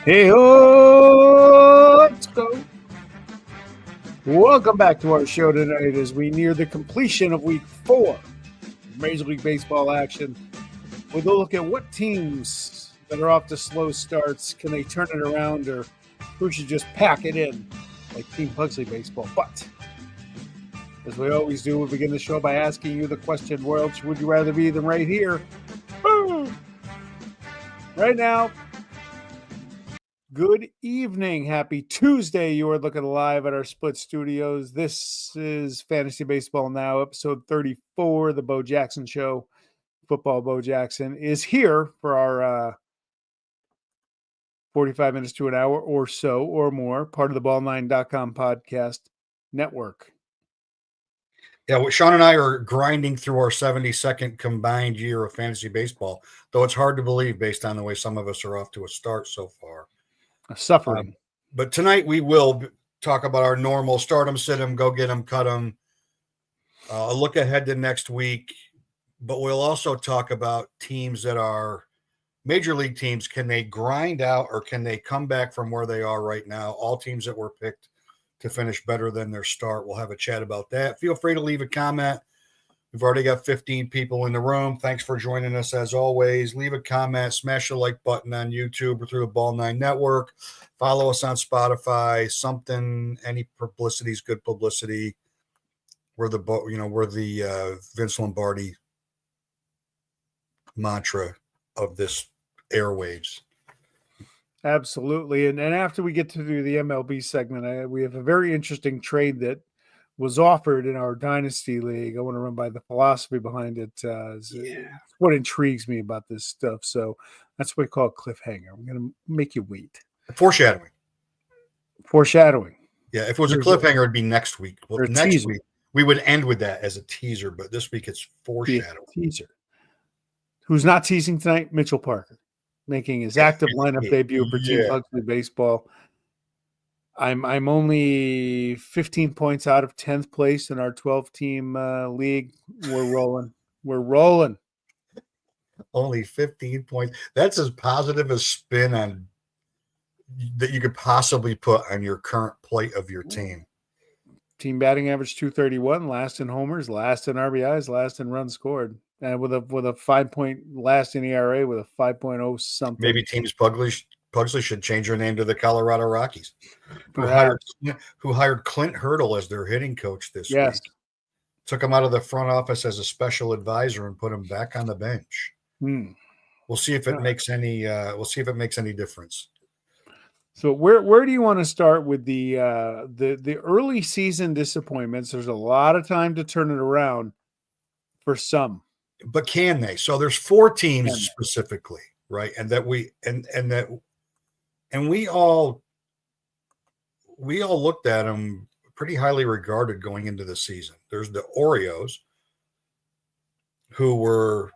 Hey, let's go. Welcome back to our show tonight as we near the completion of week 4 of Major League Baseball action with a look at what teams that are off to slow starts, can they turn it around, or who should just pack it in like Team Pugsley Baseball. But as we always do, we begin the show by asking you the question, where else would you rather be than right here? Boom! Right now. Good evening. Happy Tuesday. You are looking live at our split studios. This is Fantasy Baseball Now, episode 34, the Bo Jackson Show. Football Bo Jackson is here for our 45 minutes to an hour or so or more, part of the ball9.com podcast network. Yeah, well, Sean and I are grinding through our 72nd combined year of fantasy baseball, though it's hard to believe based on the way some of us are off to a start so far. Suffering. But tonight we will talk about our normal start them, sit them, go get them, cut them, a look ahead to next week. But we'll also talk about teams that are major league teams. Can they grind out or can they come back from where they are right now? All teams that were picked to finish better than their start. We'll have a chat about that. Feel free to leave a comment. We've already got 15 people in the room. Thanks for joining us as always. Leave a comment, smash the like button on YouTube or through the Ball 9 Network. Follow us on Spotify. Something, any publicity is good publicity. We're the Vince Lombardi mantra of this airwaves. Absolutely. And after we get to do the MLB segment, we have a very interesting trade that was offered in our Dynasty League. I want to run by the philosophy behind it. It's what intrigues me about this stuff. So that's what we call a cliffhanger. I'm going to make you wait. Foreshadowing. Yeah, if it was a cliffhanger, it'd be next week. Well, next week, we would end with that as a teaser, but this week it's foreshadowing. Teaser. Who's not teasing tonight? Mitchell Parker, making his active lineup debut for Team Pugsley Baseball. I'm only 15 points out of 10th place in our 12-team league. We're rolling. Only 15 points. That's as positive a spin on that you could possibly put on your current plate of your team. Team batting average 231, last in homers, last in RBIs, last in runs scored, and with a 5-point last in ERA with a 5.0 something. Maybe teams Pugsley should change their name to the Colorado Rockies, who hired Clint Hurdle as their hitting coach this week. Took him out of the front office as a special advisor and put him back on the bench. We'll see if it makes any. We'll see if it makes any difference. So where do you want to start with the early season disappointments? There's a lot of time to turn it around for some, but can they? So there's 4 teams specifically, right? And that we all looked at them pretty highly regarded going into the season. There's the Orioles, who were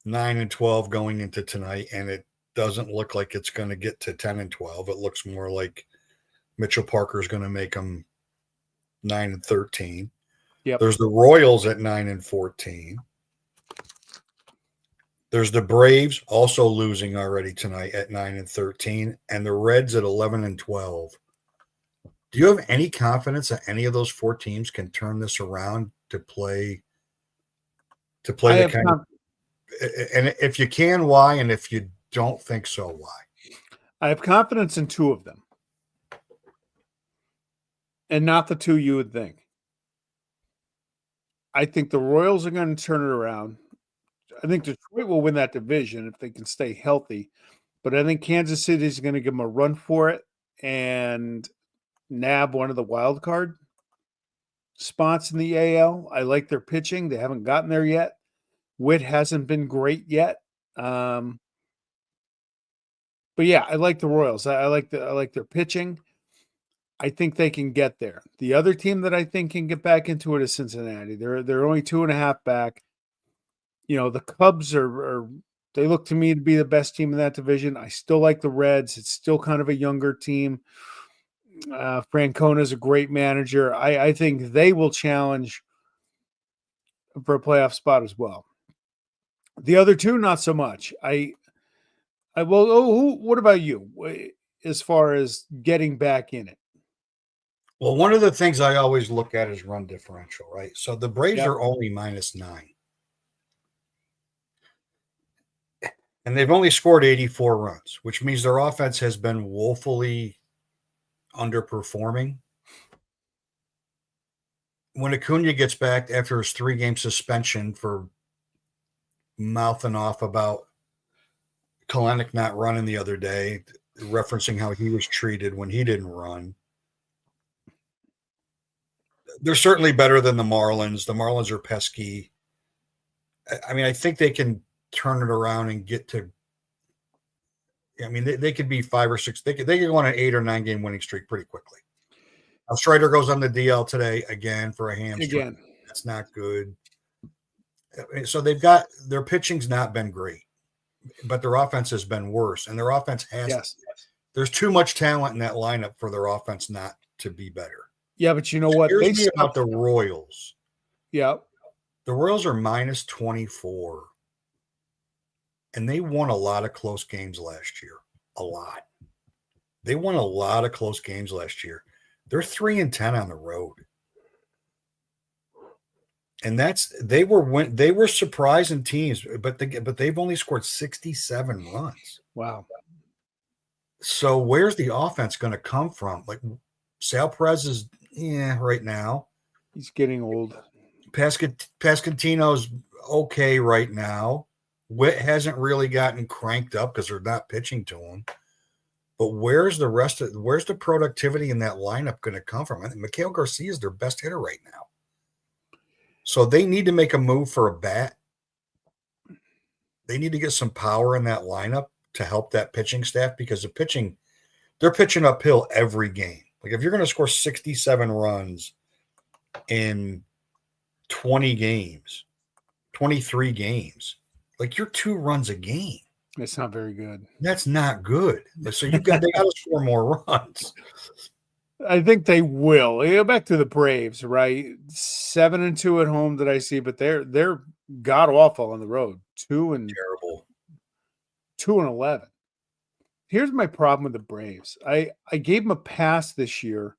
9-12 going into tonight, and it doesn't look like it's going to get to 10-12. It looks more like Mitchell Parker is going to make them 9-13. Yep. There's the Royals at 9-14. There's the Braves also losing already tonight at 9-13, and the Reds at 11-12. Do you have any confidence that any of those 4 teams can turn this around to play the kind of? And if you can, why? And if you don't think so, why? I have confidence in 2 of them, and not the 2 you would think. I think the Royals are going to turn it around. I think Detroit will win that division if they can stay healthy, but I think Kansas City is going to give them a run for it and nab one of the wild card spots in the AL. I like their pitching. They haven't gotten there yet. Witt hasn't been great yet. But yeah, I like the Royals. I like their pitching. I think they can get there. The other team that I think can get back into it is Cincinnati. They're only 2.5 back. You know, the Cubs they look to me to be the best team in that division. I still like the Reds. It's still kind of a younger team. Francona is a great manager. I think they will challenge for a playoff spot as well. The other 2, not so much. What about you as far as getting back in it? Well, one of the things I always look at is run differential, right? So the Braves Yep. are only -9. And they've only scored 84 runs, which means their offense has been woefully underperforming. When Acuna gets back after his 3-game suspension for mouthing off about Kalenic not running the other day, referencing how he was treated when he didn't run, they're certainly better than the Marlins. The Marlins are pesky. I mean, I think they can turn it around and get to. I mean, they could be 5 or 6. They could go on an 8 or 9 game winning streak pretty quickly. Now, Strider goes on the DL today again for a hamstring. Again. That's not good. So they've got their pitching's not been great, but their offense has been worse. And their offense has. Yes. There's too much talent in that lineup for their offense not to be better. Yeah, but you know what? Here's me about the Royals. Yeah. The Royals are -24. And they won a lot of close games last year. A lot. They won a lot of close games last year. They're 3-10 on the road. And they were surprising teams, but they've only scored 67 runs. Wow. So where's the offense going to come from? Like Sal Perez is right now. He's getting old. Pascantino's okay right now. Witt hasn't really gotten cranked up because they're not pitching to him. But where's the productivity in that lineup going to come from? I think Miguel Garcia is their best hitter right now. So they need to make a move for a bat. They need to get some power in that lineup to help that pitching staff because they're pitching uphill every game. Like if you're going to score 67 runs in 20 games, 23 games, like you're 2 runs a game. It's not very good. That's not good. So they got to score more runs. I think they will. You go back to the Braves, right? 7-2 at home that I see, but they're god awful on the road. 2-11. Here's my problem with the Braves. I gave them a pass this year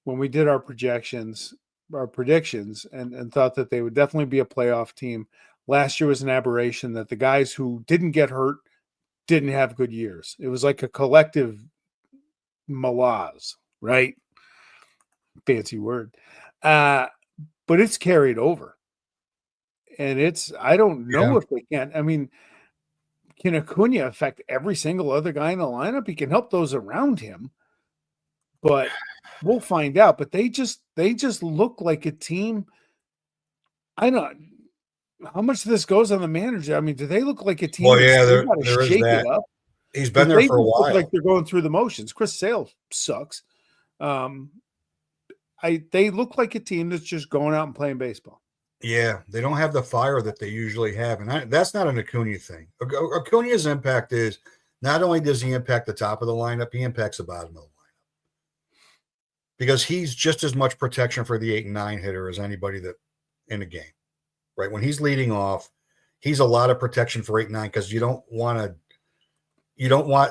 when we did our predictions, and thought that they would definitely be a playoff team. Last year was an aberration that the guys who didn't get hurt didn't have good years. It was like a collective malaise, right? Fancy word. But it's carried over. And I don't know if they can. I mean, can Acuna affect every single other guy in the lineup? He can help those around him, but we'll find out. But they just look like a team. I don't know how much of this goes on the manager. I mean, do they look like a team? Well, yeah, there is shake that. It up? He's been there for a while. Look like they're going through the motions. Chris Sale sucks. They look like a team that's just going out and playing baseball. Yeah, they don't have the fire that they usually have, and that's not an Acuna thing. Acuna's impact is not only does he impact the top of the lineup, he impacts the bottom of the lineup because he's just as much protection for the 8 and 9 hitter as anybody that in a game. Right when he's leading off, he's a lot of protection for 8 and 9 because you don't want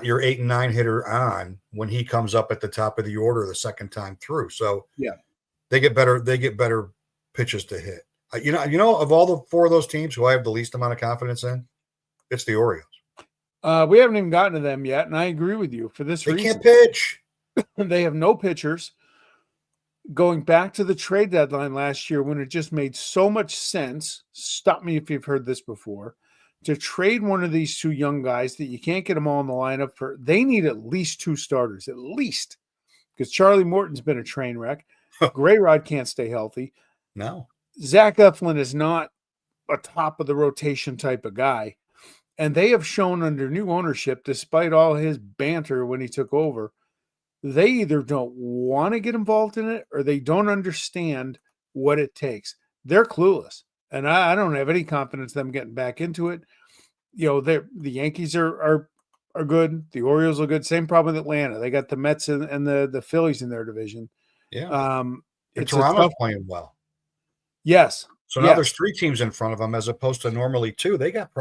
your 8 and 9 hitter on when he comes up at the top of the order the second time through. So yeah, they get better pitches to hit. You know, of all the 4 of those teams who I have the least amount of confidence in, it's the Orioles. We haven't even gotten to them yet, and I agree with you for this reason. They can't pitch. They have no pitchers. Going back to the trade deadline last year when it just made so much sense, stop me if you've heard this before, to trade one of these 2 young guys that you can't get them all in the lineup for. They need at least 2 starters, at least, because Charlie Morton's been a train wreck. Grayrod can't stay healthy. No. Zach Eflin is not a top of the rotation type of guy. And they have shown under new ownership, despite all his banter when he took over, they either don't want to get involved in it or they don't understand what it takes. They're clueless. And I don't have any confidence in them getting back into it. You know, the Yankees are good. The Orioles are good. Same problem with Atlanta. They got the Mets and the Phillies in their division. Yeah. It's Toronto's playing well. Yes. So now there's 3 teams in front of them as opposed to normally 2. They have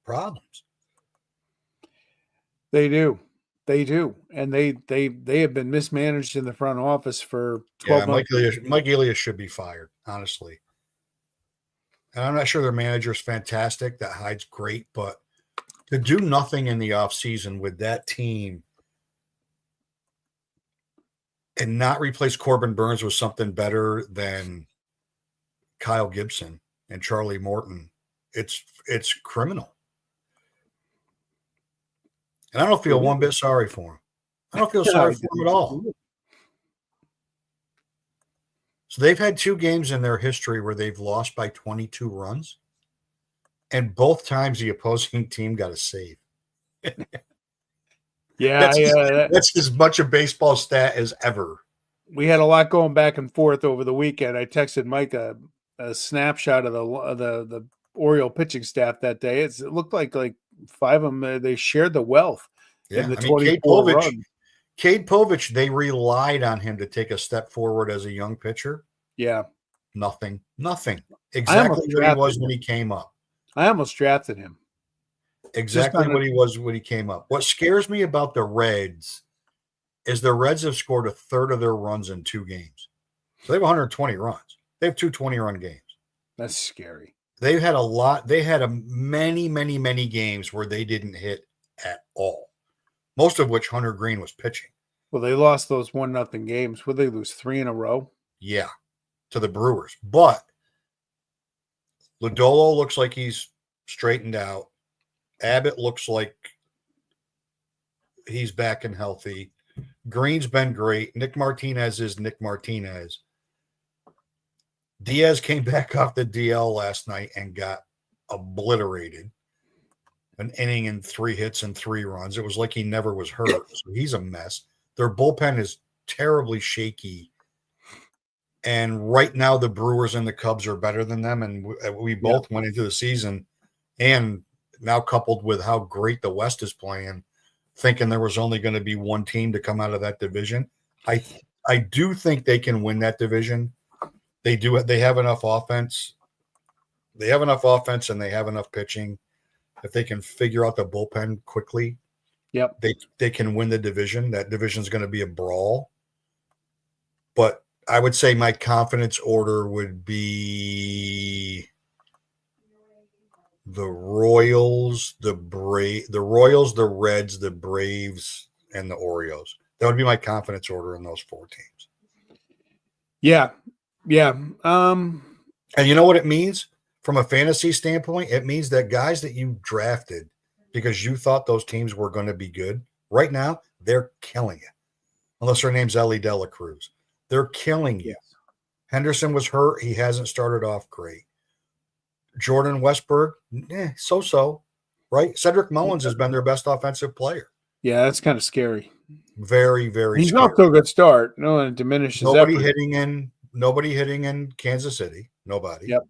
problems. They do. They do. And they have been mismanaged in the front office for 12 months. Mike Elias should be fired, honestly. And I'm not sure their manager is fantastic. That Hyde's great, but to do nothing in the offseason with that team and not replace Corbin Burns with something better than Kyle Gibson and Charlie Morton, it's criminal. And I don't feel one bit sorry for him. I don't feel sorry for him at all. So they've had 2 games in their history where they've lost by 22 runs, and both times the opposing team got a save. Yeah, that's as much a baseball stat as ever. We had a lot going back and forth over the weekend. I texted Mike a snapshot of the Oriole pitching staff that day. It looked like 5 of them they shared the wealth in the 24 runs. Cade Povich, they relied on him to take a step forward as a young pitcher. Yeah. Nothing. Exactly what he was when he came up. I almost drafted him. Exactly what he was when he came up. What scares me about the Reds is the Reds have scored a third of their runs in 2 games. So they have 120 runs. They have 2 20-run games. That's scary. They've had a lot. They had many games where they didn't hit at all. Most of which Hunter Green was pitching. Well, they lost those 1-0 games. Would they lose 3 in a row? Yeah, to the Brewers. But Lodolo looks like he's straightened out. Abbott looks like he's back and healthy. Green's been great. Nick Martinez is Nick Martinez. Diaz came back off the DL last night and got obliterated. An inning and 3 hits and 3 runs. It was like he never was hurt. So he's a mess. Their bullpen is terribly shaky. And right now the Brewers and the Cubs are better than them. And we both went into the season, and now coupled with how great the West is playing, thinking there was only going to be one team to come out of that division. I do think they can win that division. They do. They have enough offense. They have enough offense and they have enough pitching. If they can figure out the bullpen quickly, they can win the division. That division is going to be a brawl. But I would say my confidence order would be the Royals, the Reds, the Braves, and the Orioles. That would be my confidence order in those 4 teams. Yeah. And you know what it means? From a fantasy standpoint, it means that guys that you drafted because you thought those teams were going to be good, right now, they're killing it. Unless their name's Ellie Dela Cruz. They're killing you. Henderson was hurt. He hasn't started off great. Jordan Westburg, so-so, right? Cedric Mullins has been their best offensive player. Yeah, that's kind of scary. Very, very He's scary. off to a good start. No one diminishes Nobody hitting in Kansas City. Nobody. Yep.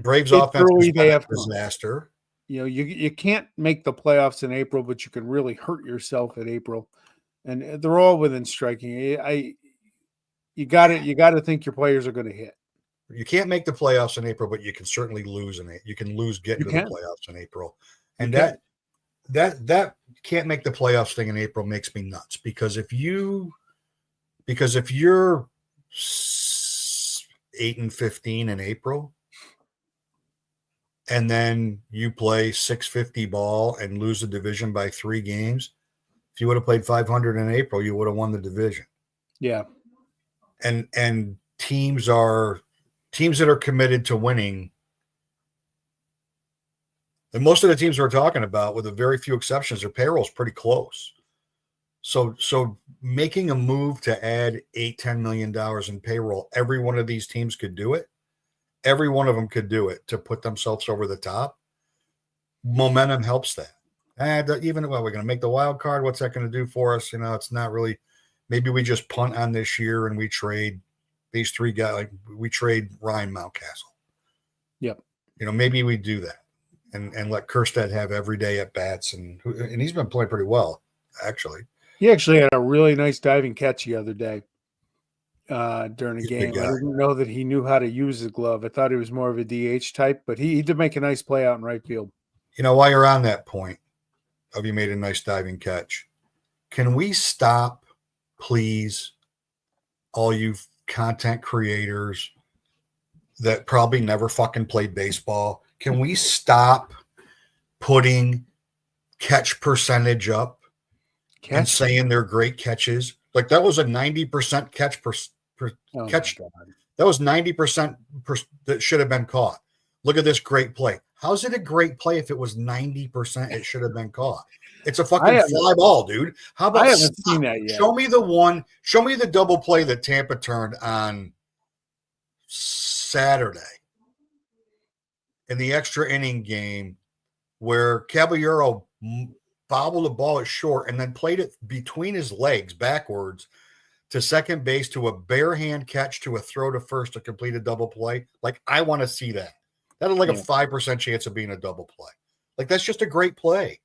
Braves offense is a disaster. You can't make the playoffs in April, but you can really hurt yourself in April. And they're all within striking. You got to think your players are going to hit. You can't make the playoffs in April, but you can certainly lose in it. You can lose getting to the playoffs in April. And that can't make the playoffs thing in April makes me nuts because if you're 8-15 in April, and then you play 650 ball and lose the division by 3 games, if you would have played 500 in April, you would have won the division. Yeah. And teams that are committed to winning, and most of the teams we're talking about, with a very few exceptions, their payroll is pretty close. So making a move to add $8-10 million in payroll, every one of these teams could do it. Every one of them could do it to put themselves over the top. Momentum helps that. And we're going to make the wild card. What's that going to do for us? It's not really. Maybe we just punt on this year and we trade these 3 guys. Like we trade Ryan Mountcastle. Yep. Maybe we do that and let Kjerstad have every day at bats, and he's been playing pretty well actually. He actually had a really nice diving catch the other day during a game. I didn't know that he knew how to use the glove. I thought he was more of a DH type, but he did make a nice play out in right field. While you're on that point, of you made a nice diving catch. Can we stop, please, all you content creators that probably never fucking played baseball? Can we stop putting catch percentage up and saying they're great catches? Like that was a 90% catch catch. That was 90% that should have been caught. Look at this great play. How's it a great play if it was 90% it should have been caught? It's a fucking fly ball, dude. How about I haven't seen that yet. Show me the double play that Tampa turned on Saturday in the extra inning game where Caballero bobbled the ball at short and then played it between his legs backwards to second base to a bare hand catch to a throw to first to complete a double play. Like, I want to see that. That is like a 5% chance of being a double play. Like, that's just a great play.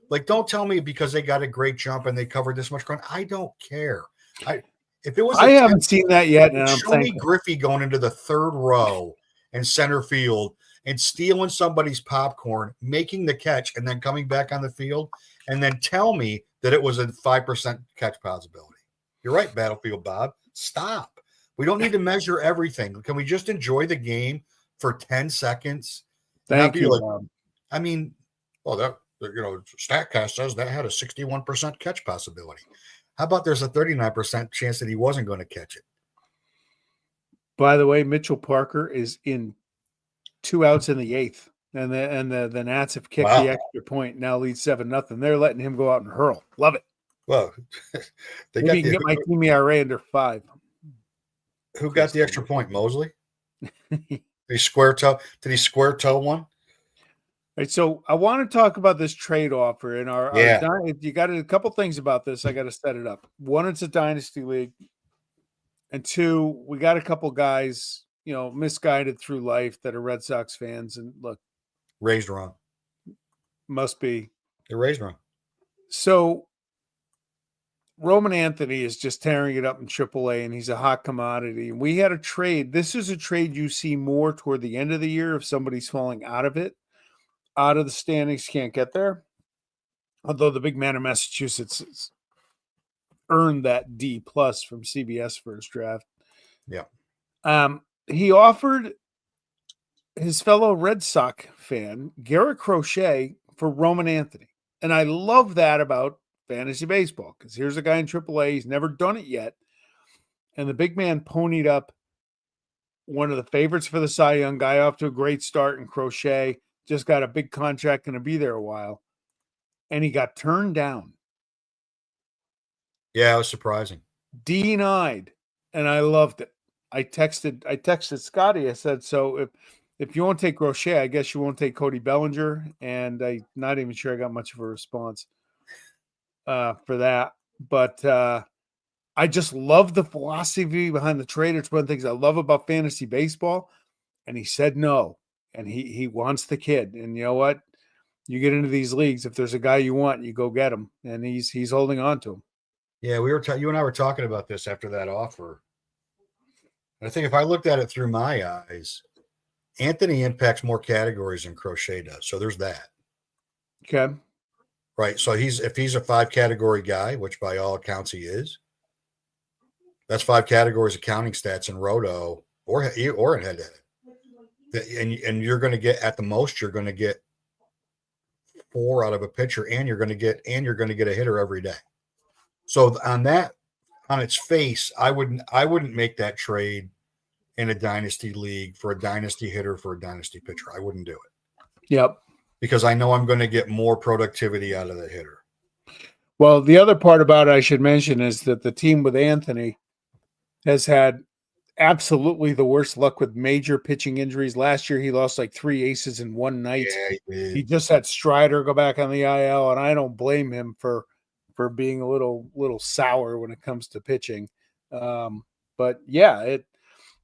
Like, don't tell me because they got a great jump and they covered this much ground. I don't care. I haven't seen that yet. And show me Griffey going into the third row and center field and stealing somebody's popcorn, making the catch, and then coming back on the field, and then tell me that it was a 5% catch possibility. You're right, Battlefield Bob. Stop. We don't need to measure everything. Can we just enjoy the game for 10 seconds? Thank you, Bob. I mean, well, that, StatCast says that had a 61% catch possibility. How about there's a 39% chance that he wasn't going to catch it? By the way, Mitchell Parker is in 2 outs in the 8th, and the Nats have kicked the extra point. Now lead 7-0. They're letting him go out and hurl. Love it. Well, maybe you can get my team ERA under 5. Who got the extra point? Mosley? Did he square toe one? All right, so I want to talk about this trade offer in our you got a couple things about this. I got to set it up. One, it's a dynasty league, and 2, we got a couple guys, misguided through life that are Red Sox fans, and look, raised wrong. Must be they're raised wrong. So Roman Anthony is just tearing it up in AAA, and he's a hot commodity. And we had a trade. This is a trade you see more toward the end of the year if somebody's falling out of the standings, can't get there. Although the big man of Massachusetts earned that D+ from CBS for his draft. Yeah. He offered his fellow Red Sox fan, Garrett Crochet, for Roman Anthony. And I love that about fantasy baseball, because here's a guy in AAA. He's never done it yet. And the big man ponied up one of the favorites for the Cy Young, guy off to a great start, and Crochet just got a big contract, going to be there a while. And he got turned down. Yeah, it was surprising. Denied. And I loved it. I texted Scotty. I said, so if you won't take Crochet, I guess you won't take Cody Bellinger. And I'm not even sure I got much of a response for that. But I just love the philosophy behind the trade. It's one of the things I love about fantasy baseball. And he said no. And he wants the kid. And you know what? You get into these leagues, if there's a guy you want, you go get him. And he's holding on to him. Yeah, you and I were talking about this after that offer. I think if I looked at it through my eyes, Anthony impacts more categories than Crochet does. So there's that. Okay. Right. So if he's a 5-category guy, which by all accounts he is, that's 5 categories of counting stats in Roto or in head-to-head. And you're going to get, at the most, you're going to get 4 out of a pitcher, and you're going to get a hitter every day. So on its face, I wouldn't make that trade in a dynasty league for a dynasty hitter for a dynasty pitcher. I wouldn't do it. Yep. Because I know I'm going to get more productivity out of the hitter. Well, the other part about it I should mention is that the team with Anthony has had absolutely the worst luck with major pitching injuries. Last year, he lost like 3 aces in one night. Yeah, he just had Strider go back on the IL, and I don't blame him for being a little sour when it comes to pitching. But yeah,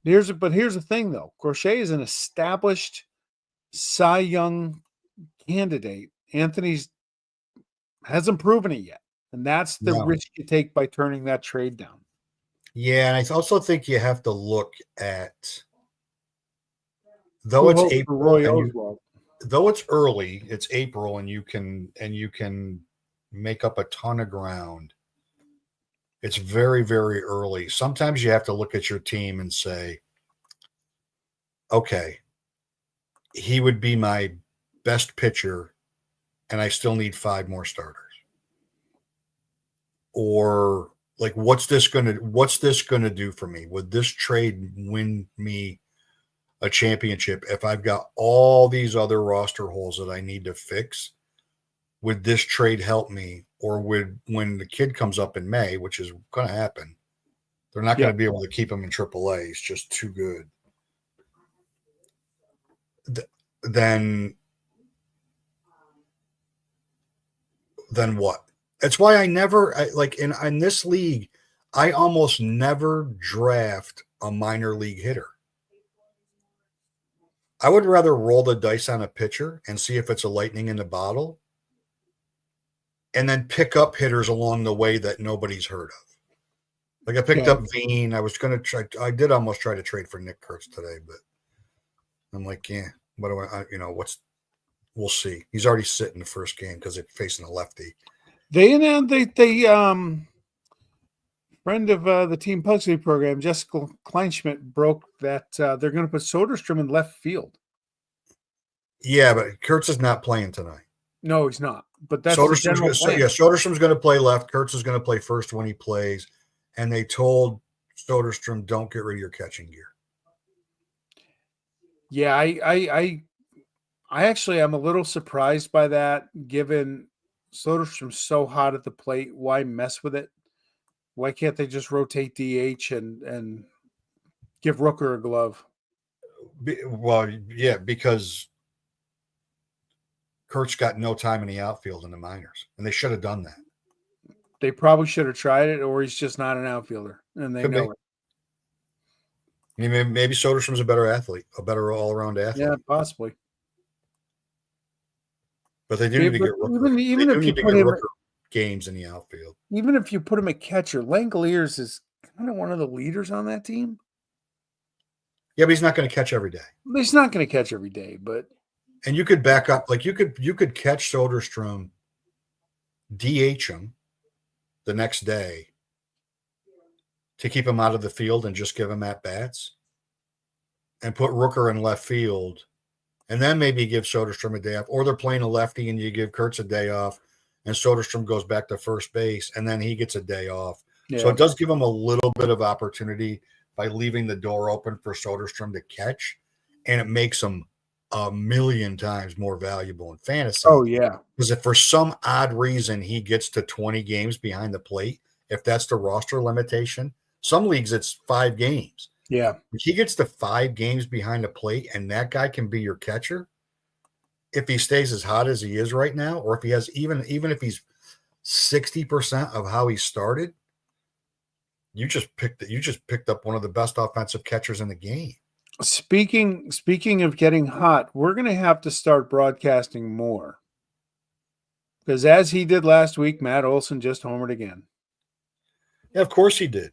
here's the thing though. Crochet is an established Cy Young candidate. Anthony's hasn't proven it yet. And that's the risk you take by turning that trade down. Yeah, and I also think you have to look at, though it's April, though it's early, it's April, and you can make up a ton of ground. It's very, very early. Sometimes you have to look at your team and say, okay, he would be my best pitcher, and I still need 5 more starters. Or like, what's this gonna do for me? Would this trade win me a championship if I've got all these other roster holes that I need to fix? Would this trade help me? Or would, when the kid comes up in May, which is going to happen, they're not going to be able to keep him in AAA. He's just too good. Then what? That's why I never in this league, I almost never draft a minor league hitter. I would rather roll the dice on a pitcher and see if it's a lightning in the bottle, and then pick up hitters along the way that nobody's heard of. Like I picked up Veen. I did almost try to trade for Nick Kurtz today, but I'm like, yeah, what do we'll see. He's already sitting the first game because they're facing a lefty. They friend of the Team Pugsley program, Jessica Kleinschmidt, broke that they're going to put Soderstrom in left field. Yeah, but Kurtz is not playing tonight. No, he's not. But that's the general plan. Soderstrom's going to play left. Kurtz is going to play first when he plays. And they told Soderstrom, don't get rid of your catching gear. Yeah, I actually am a little surprised by that, given Soderstrom's so hot at the plate. Why mess with it? Why can't they just rotate DH and give Rooker a glove? Well, yeah, because Kurtz got no time in the outfield in the minors, and they should have done that. They probably should have tried it, or he's just not an outfielder, and they know it. I mean, maybe Soderstrom's a better athlete, a better all-around athlete. Yeah, possibly. But they do need to get Rooker. Even if you put him games in the outfield. Even if you put him at catcher, Langoliers is kind of one of the leaders on that team. Yeah, but he's not going to catch every day. He's not going to catch every day, but and you could back up, like you could catch Soderstrom, DH him the next day to keep him out of the field and just give him at bats, and put Rooker in left field, and then maybe give Soderstrom a day off, or they're playing a lefty and you give Kurtz a day off, and Soderstrom goes back to first base, and then he gets a day off. Yeah. So it does give him a little bit of opportunity by leaving the door open for Soderstrom to catch, and it makes him a million times more valuable in fantasy. Oh, yeah. Because if for some odd reason he gets to 20 games behind the plate, if that's the roster limitation, some leagues it's 5 games. Yeah. If he gets to 5 games behind the plate and that guy can be your catcher, if he stays as hot as he is right now, or if he has even if he's 60% of how he started, you just picked up one of the best offensive catchers in the game. Speaking of getting hot, we're going to have to start broadcasting more, because as he did last week, Matt Olson just homered again. Yeah, of course he did.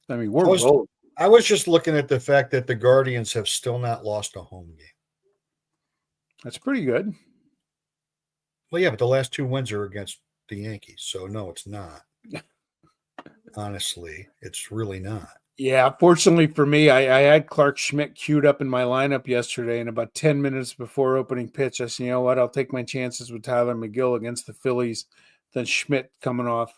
I mean, I was just looking at the fact that the Guardians have still not lost a home game. That's pretty good. Well, yeah, but the last 2 wins are against the Yankees, so no, it's not. Honestly, it's really not. Yeah, fortunately for me, I had Clark Schmidt queued up in my lineup yesterday, and about 10 minutes before opening pitch, I said, you know what, I'll take my chances with Tyler McGill against the Phillies. Then Schmidt coming off,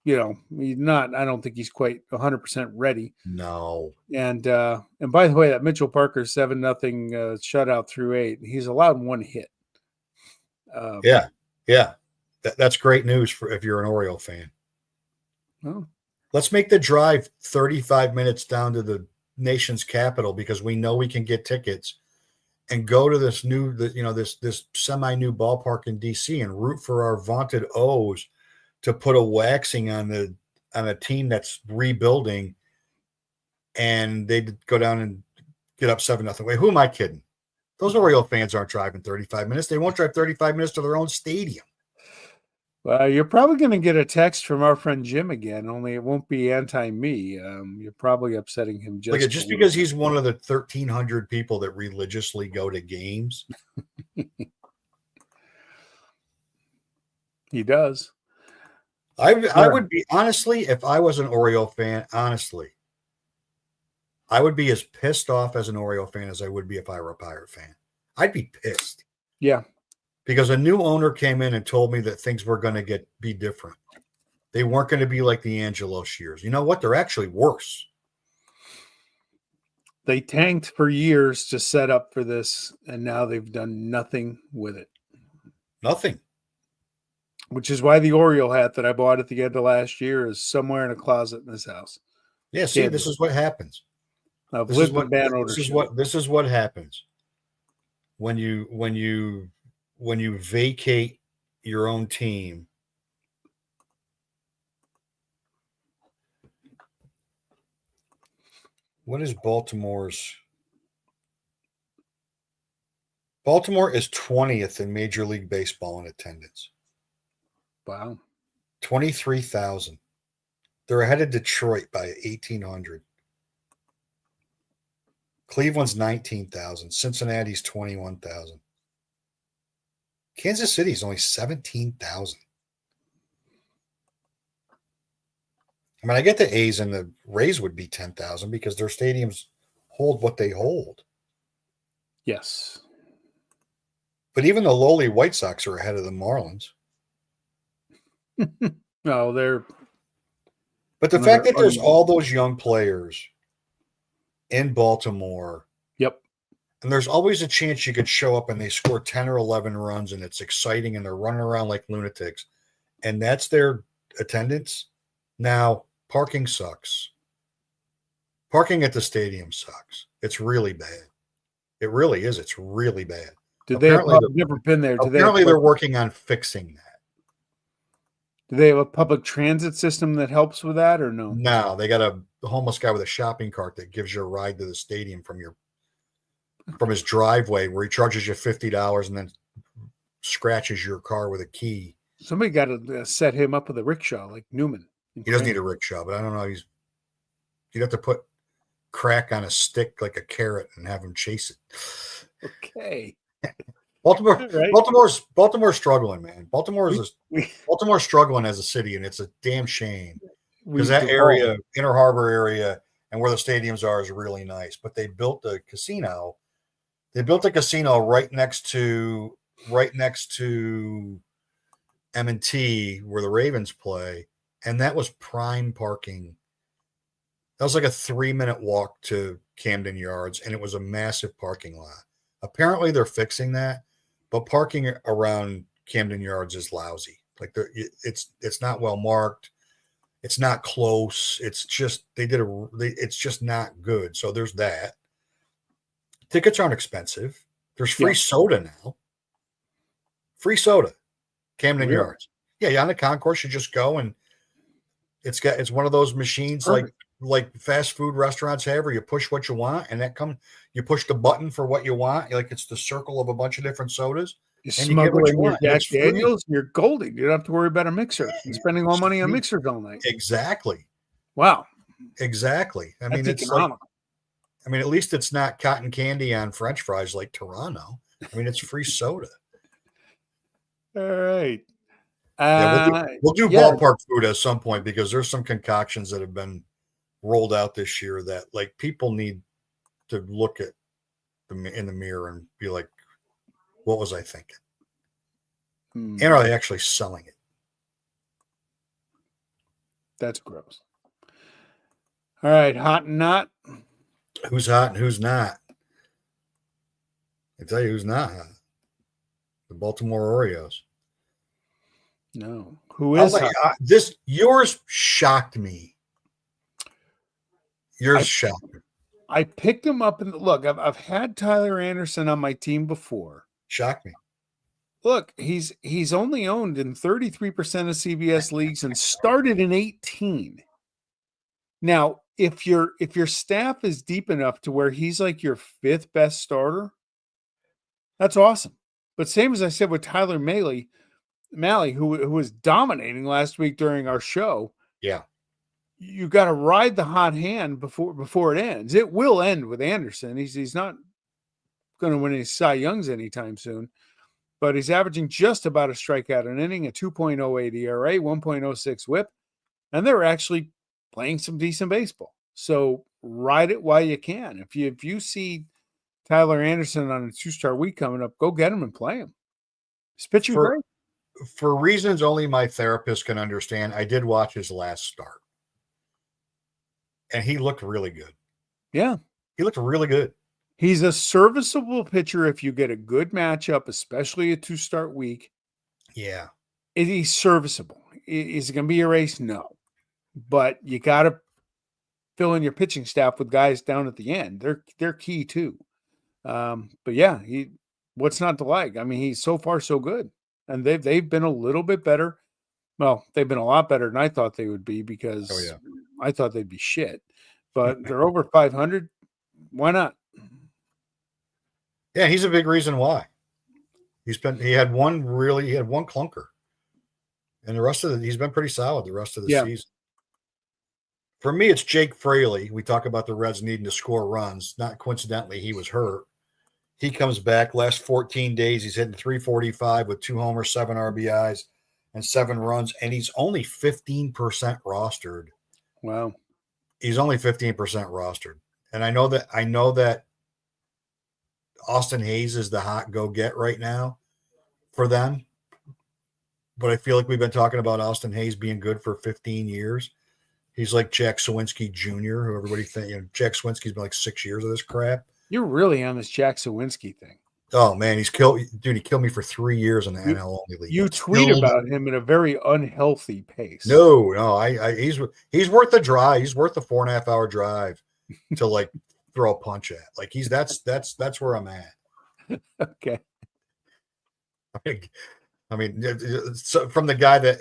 he's not, I don't think he's quite 100% ready. No. And by the way, that Mitchell Parker 7-0 shutout through 8, he's allowed 1 hit. Yeah. That's great news for if you're an Oriole fan. Oh. Let's make the drive 35 minutes down to the nation's capital, because we know we can get tickets, and go to this this semi-new ballpark in DC and root for our vaunted O's to put a waxing on a team that's rebuilding, and they go down and get up 7-0. Wait, who am I kidding? Those Oriole fans aren't driving 35 minutes. They won't drive 35 minutes to their own stadium. Well, you're probably going to get a text from our friend Jim again, only it won't be anti-me. You're probably upsetting him just because he's one of the 1,300 people that religiously go to games. He does. I would be, honestly, if I was an Oriole fan, honestly, I would be as pissed off as an Oriole fan as I would be if I were a Pirate fan. I'd be pissed. Yeah. Because a new owner came in and told me that things were going to be different. They weren't going to be like the Angelos years. You know what? They're actually worse. They tanked for years to set up for this, and now they've done nothing with it. Nothing. Which is why the Oriole hat that I bought at the end of last year is somewhere in a closet in this house. Yeah, see, this is what happens. I've lived with bad ownership. This is what happens when you vacate your own team. What is Baltimore's? Baltimore is 20th in Major League Baseball in attendance. Wow. 23,000. They're ahead of Detroit by 1,800. Cleveland's 19,000. Cincinnati's 21,000. Kansas City's only 17,000. I mean, I get the A's and the Rays would be 10,000 because their stadiums hold what they hold. Yes. But even the lowly White Sox are ahead of the Marlins. No, they're. But the fact that there's all those young players in Baltimore. Yep. And there's always a chance you could show up and they score 10 or 11 runs and it's exciting and they're running around like lunatics. And that's their attendance. Now, parking sucks. Parking at the stadium sucks. It's really bad. It really is. It's really bad. I've never been there. Apparently, they're working on fixing that. Do they have a public transit system that helps with that or no? No, they got a homeless guy with a shopping cart that gives you a ride to the stadium from his driveway where he charges you $50 and then scratches your car with a key. Somebody got to set him up with a rickshaw like Newman. He doesn't need a rickshaw, but I don't know. You'd have to put crack on a stick like a carrot and have him chase it. Okay. Baltimore's struggling, man. Baltimore's struggling as a city, and it's a damn shame because that area, Inner Harbor area, and where the stadiums are is really nice. But they built a casino. They built a casino right next to M&T where the Ravens play, and that was prime parking. That was like a 3-minute walk to Camden Yards, and it was a massive parking lot. Apparently, they're fixing that, but parking around Camden Yards is lousy. Like it's not well marked. It's not close. It's just it's just not good. So there's that. Tickets aren't expensive. There's free soda now. Free soda, Camden Yards. Yeah, on the concourse, you just go and it's one of those machines like fast food restaurants have, where you push what you want and you push the button for what you want. Like it's the circle of a bunch of different sodas. You smuggle in your Jack Daniels, and you're golden. You don't have to worry about a mixer and spending all money on mixers all night. Exactly. Wow. Exactly. I mean, it's like, at least it's not cotton candy on French fries like Toronto. I mean, it's free soda. All right. We'll do ballpark food at some point because there's some concoctions that have been rolled out this year that like people need to look at in the mirror and be like, what was I thinking? And are they actually selling it? That's gross. All right, hot and not. Who's hot and who's not? I tell you who's not hot. The Baltimore Orioles. No. Who is hot? Yours shocked me. Yours shocked me. I picked him up and look, I've had Tyler Anderson on my team before. Shocked me. Look, he's only owned in 33% of CBS leagues and started in 18. Now, if your staff is deep enough to where he's like your fifth best starter, that's awesome. But same as I said with Tyler Mahle, who was dominating last week during our show. Yeah. You got to ride the hot hand before it ends. It will end with Anderson. He's not going to win any Cy Youngs anytime soon. but he's averaging just about a strikeout an inning, a 2.08 ERA, 1.06 whip, and they're actually playing some decent baseball. So ride it while you can. If you see Tyler Anderson on a 2-star week coming up, go get him and play him. He's pitching great. For reasons only my therapist can understand, I did watch his last start. And he looked really good. Yeah. He looked really good. He's a serviceable pitcher if you get a good matchup, especially a 2-start week. Yeah. He's serviceable. Is it going to be a race? No. But you got to fill in your pitching staff with guys down at the end. They're key too. But yeah, what's not to like? I mean, he's so far so good. And they've been a little bit better. Well, they've been a lot better than I thought they would be because I thought they'd be shit. But they're over 500. Why not? Yeah, he's a big reason why. He had one clunker. And the rest of he's been pretty solid the rest of the season. For me, it's Jake Fraley. We talk about the Reds needing to score runs. Not coincidentally, he was hurt. He comes back last 14 days. He's hitting 345 with 2 homers, 7 RBIs, and 7 runs. And he's only 15% rostered. Wow. He's only 15% rostered. And I know that Austin Hayes is the hot go-get right now for them. But I feel like we've been talking about Austin Hayes being good for 15 years. He's like Jack Sawinski Jr., who everybody thinks, Jack Sawinski's been like 6 years of this crap. You're really on this Jack Sawinski thing. Oh man, he killed me for 3 years in the NL only league. You tweet about him in a very unhealthy pace. No, he's worth the drive. He's worth the 4.5 hour drive to like throw a punch at. Like that's where I'm at. Okay. I mean, so from the guy that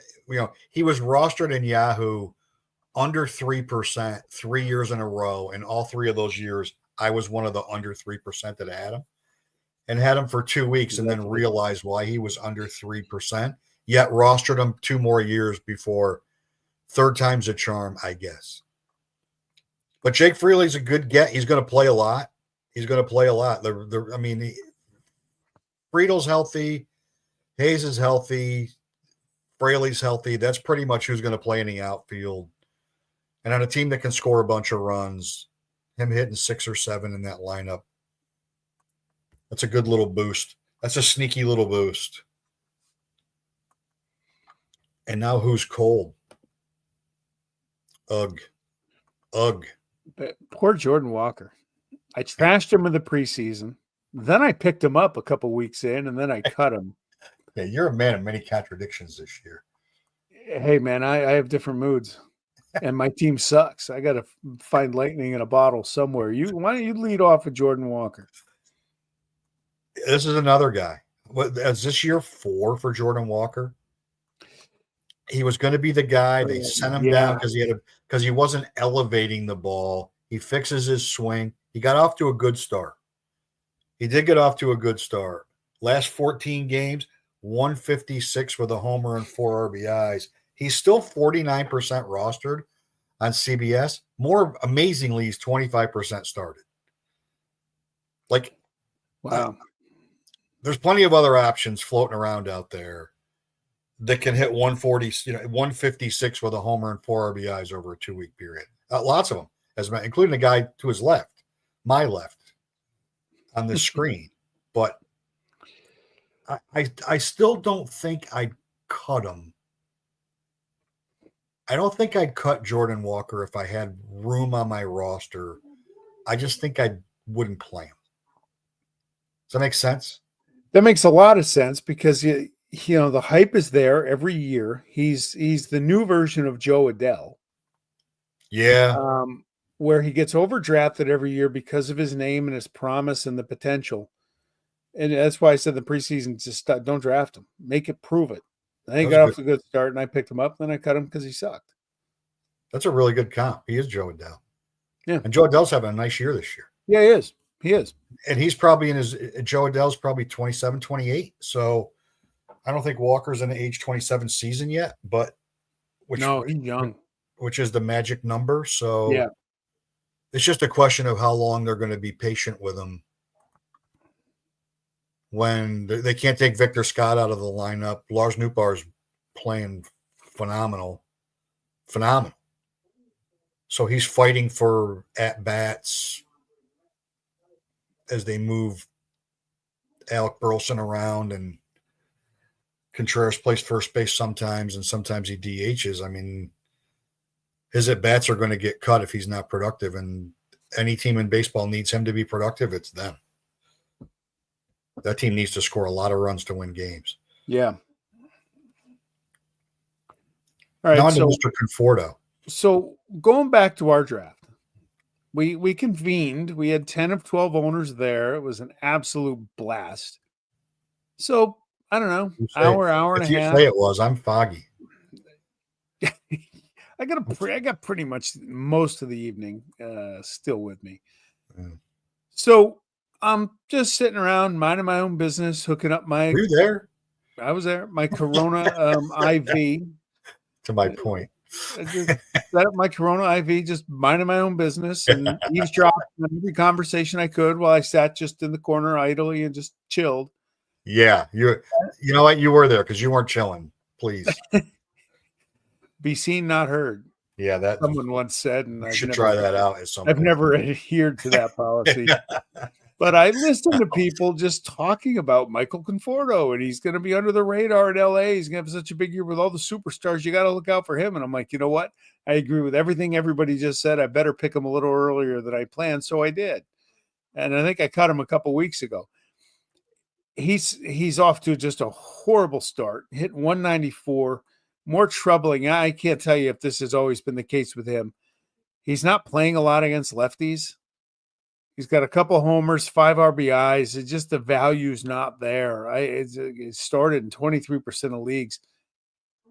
he was rostered in Yahoo under 3% 3 years in a row, and all 3 of those years I was one of the under 3% that had him, and had him for 2 weeks, and then realized why he was under 3%. Yet rostered him 2 more years before. Third time's a charm, I guess. But Jake Fraley's a good get. He's going to play a lot. Friedel's healthy. Hayes is healthy. Fraley's healthy. That's pretty much who's going to play in the outfield. And on a team that can score a bunch of runs, him hitting 6 or 7 in that lineup, that's a good little boost. That's a sneaky little boost. And now who's cold? Ugh. But poor Jordan Walker. I trashed him in the preseason. Then I picked him up a couple weeks in, and then I cut him. Yeah, you're a man of many contradictions this year. Hey, man, I have different moods. And my team sucks. I got to find lightning in a bottle somewhere. Why don't you lead off with Jordan Walker? This is another guy. Is this year 4 for Jordan Walker? He was going to be the guy. They sent him down because he wasn't elevating the ball. He fixes his swing. He got off to a good start. He did get off to a good start. Last 14 games, 156 with a homer and 4 RBIs. He's still 49% rostered on CBS. More amazingly, he's 25% started. Like, wow. There's plenty of other options floating around out there that can hit 156 with a homer and 4 RBIs over a 2-week period. Lots of them, including the guy to his left, my left, on this screen. But I still don't think I'd cut him. I don't think I'd cut Jordan Walker if I had room on my roster. I just think I wouldn't play him. Does that make sense? That makes a lot of sense because the hype is there every year. He's the new version of Joe Adell. Yeah. Where he gets overdrafted every year because of his name and his promise and the potential. And that's why I said the preseason, just don't draft him. Make it, prove it. And he got off to a good start, and I picked him up. Then I cut him because he sucked. That's a really good comp. He is Joe Adell. Yeah. And Joe Adell's having a nice year this year. Yeah, he is. He is. And he's probably Joe Adell's probably 27, 28. So I don't think Walker's in the age 27 season yet, but he's young. Which is the magic number. So yeah, it's just a question of how long they're going to be patient with him. when they can't take Victor Scott out of the lineup. Lars Nootbaar is playing phenomenal. So he's fighting for at-bats as they move Alec Burleson around, and Contreras plays first base sometimes, and sometimes he DHs. I mean, his at-bats are going to get cut if he's not productive, and any team in baseball needs him to be productive. It's them. That team needs to score a lot of runs to win games. Yeah. All right. Now on to Mr. Conforto. So going back to our draft, we convened. We had 10 of 12 owners there. It was an absolute blast. So I don't know, hour and a half. If you say it was, I'm foggy. I got pretty much most of the evening still with me. So I'm just sitting around minding my own business, hooking up my. Were you there? I was there. My Corona IV. To my point. I just set up my Corona IV, just minding my own business, and eavesdropped on every conversation I could while I sat just in the corner idly and just chilled. Yeah, you know what? You were there because you weren't chilling. Please. Be seen, not heard. Yeah, that someone once said, and I should try that out at some point. I've never adhered to that policy. But I listen to people just talking about Michael Conforto, and he's going to be under the radar in LA. He's going to have such a big year with all the superstars. You got to look out for him. And I'm like, you know what? I agree with everything everybody just said. I better pick him a little earlier than I planned. So I did. And I think I cut him a couple weeks ago. He's off to just a horrible start. Hit 194. More troubling. I can't tell you if this has always been the case with him. He's not playing a lot against lefties. He's got a couple homers, 5 RBIs. It's just the value's not there. It started in 23% of leagues.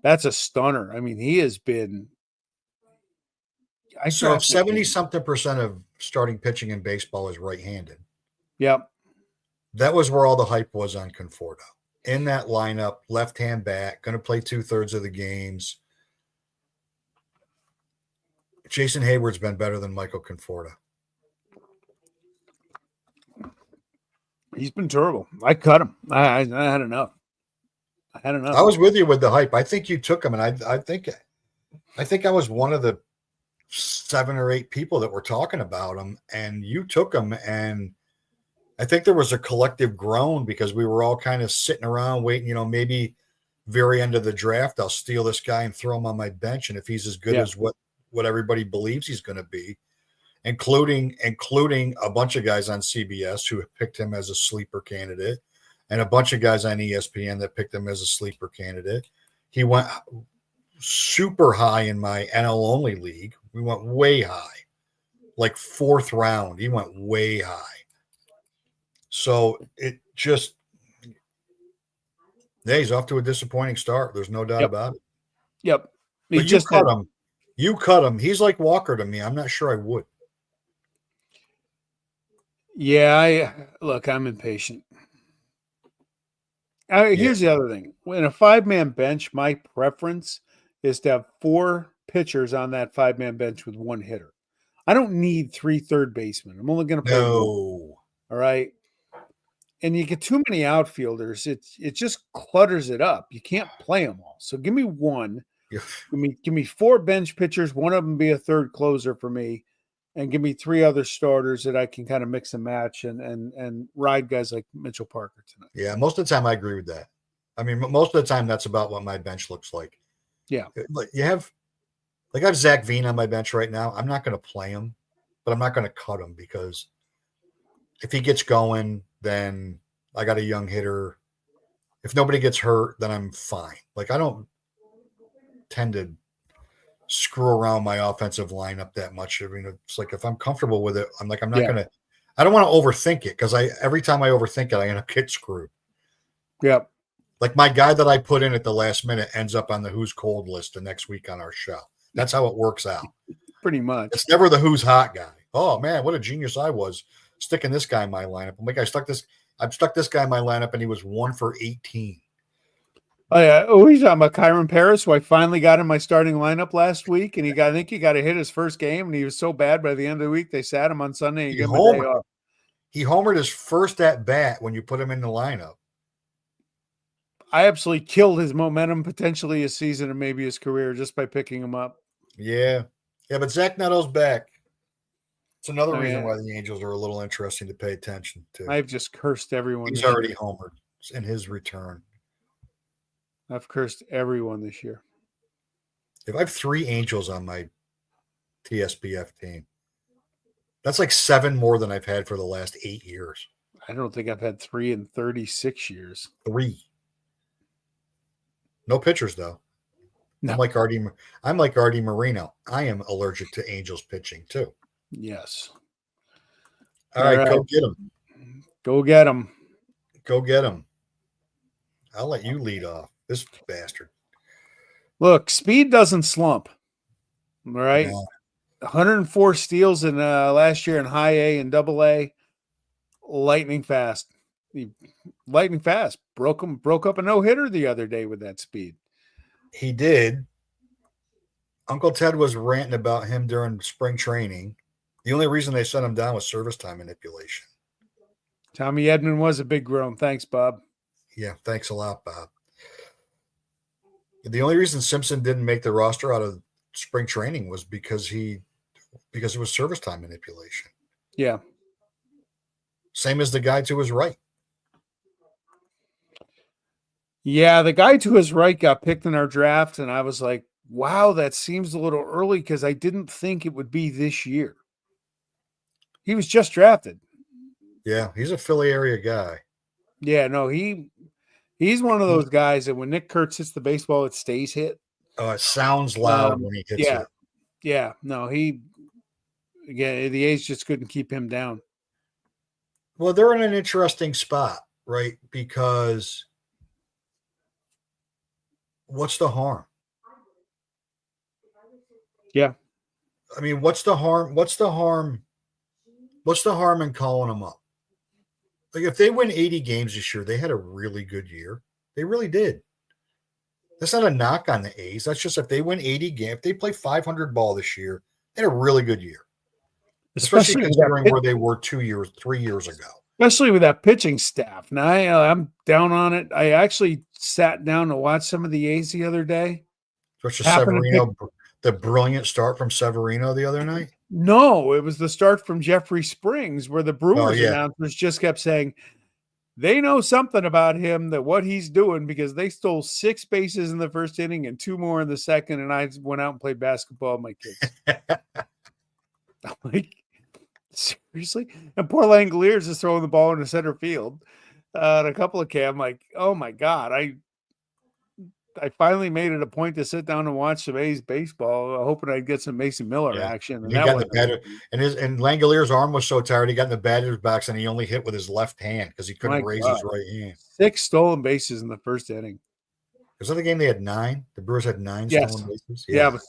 That's a stunner. I mean, he has been. I saw 70-something% of starting pitching in baseball is right-handed. Yep. That was where all the hype was on Conforto. In that lineup, left-hand bat, going to play 2/3 of the games. Jason Hayward's been better than Michael Conforto. He's been terrible. I cut him. I had enough. I was with you with the hype. I think you took him, and I think I was one of the 7 or 8 people that were talking about him, and you took him, and I think there was a collective groan because we were all kind of sitting around waiting, maybe very end of the draft, I'll steal this guy and throw him on my bench. And if he's as good as what everybody believes he's going to be, including a bunch of guys on CBS who picked him as a sleeper candidate and a bunch of guys on ESPN that picked him as a sleeper candidate. He went super high in my NL only league. We went way high, like 4th round. He went way high. So it just, he's off to a disappointing start. There's no doubt about it. Yep. But you cut him. You cut him. He's like Walker to me. I'm not sure I would. Yeah, I'm impatient. Here's the other thing. In a 5-man bench, my preference is to have 4 pitchers on that 5-man bench with 1 hitter. I don't need 3 third basemen. I'm only going to play 1. All right. And you get too many outfielders, it just clutters it up. You can't play them all. So give me 1. Yeah. Give me 4 bench pitchers. One of them be a third closer for me, and give me 3 other starters that I can kind of mix and match and ride guys like Mitchell Parker tonight. Yeah, most of the time I agree with that. I mean, most of the time that's about what my bench looks like. Yeah, like I have Zach Veen on my bench right now. I'm not going to play him, but I'm not going to cut him because if he gets going, then I got a young hitter. If nobody gets hurt, then I'm fine. Like, I don't tend to screw around my offensive lineup that much. I mean, it's like if I'm comfortable with it, I'm not going to – I don't want to overthink it because every time I overthink it, I end up getting screwed. Yeah. Like my guy that I put in at the last minute ends up on the Who's Cold list the next week on our show. That's how it works out. Pretty much. It's never the Who's Hot guy. Oh, man, what a genius I was sticking this guy in my lineup. I'm like, I've stuck this guy in my lineup, and he was 1 for 18. Oh, yeah. Oh, he's talking about Kyron Paris, who I finally got in my starting lineup last week, and I think he got to hit his first game, and he was so bad by the end of the week, they sat him on Sunday and gave him a day off. He homered his first at bat when you put him in the lineup. I absolutely killed his momentum, potentially his season and maybe his career, just by picking him up. Yeah. Yeah, but Zach Netto's back. It's another Oh, reason yeah. why the Angels are a little interesting to pay attention to. I've just cursed everyone. He's this already year. homered in his return. I've cursed everyone this year. If I have 3 Angels on my TSBF team, that's like 7 more than I've had for the last 8 years. I don't think I've had 3 in 36 years. 3. No pitchers though. No. I'm like Artie Moreno. I am allergic to Angels pitching too. Yes. All right, go get him. Go get him. Go get him. I'll let you lead off. This bastard. Look, speed doesn't slump. All right. No. 104 steals in last year in high A and double A. Lightning fast. Lightning fast. Broke up a no-hitter the other day with that speed. He did. Uncle Ted was ranting about him during spring training. The only reason they sent him down was service time manipulation. Tommy Edman was a big grown. Thanks, Bob. Yeah, thanks a lot, Bob. The only reason Simpson didn't make the roster out of spring training was because it was service time manipulation. Yeah. Same as the guy to his right. Yeah, the guy to his right got picked in our draft, and I was like, wow, that seems a little early because I didn't think it would be this year. He was just drafted. Yeah, he's a Philly area guy. Yeah, no, he's one of those guys that when Nick Kurtz hits the baseball, it stays hit. It sounds loud when he hits it. Yeah, no, the A's just couldn't keep him down. Well, they're in an interesting spot, right? Because what's the harm? Yeah. I mean, what's the harm? What's the harm in calling them up? Like, if they win 80 games this year, they had a really good year. They really did. That's not a knock on the A's. That's just if they win 80 games, if they play 500 ball this year, they had a really good year. Especially considering where they were 3 years ago. Especially with that pitching staff. Now, I'm down on it. I actually sat down to watch some of the A's the other day. The brilliant start from Severino the other night? No, it was the start from Jeffrey Springs where the Brewers announcers just kept saying they know something about him, that what he's doing, because they stole 6 bases in the first inning and 2 more in the second, and I went out and played basketball with my kids. I'm like, seriously? And poor Langoliers is throwing the ball into center field. And a couple of I'm like, oh my God, I finally made it a point to sit down and watch some A's baseball, hoping I'd get some Mason Miller action. And he got the batter, and Langolier's arm was so tired he got in the batter's box and he only hit with his left hand because he couldn't raise his right hand. 6 stolen bases in the first inning. Was that the game they had 9? The Brewers had 9 stolen bases? Yeah, it was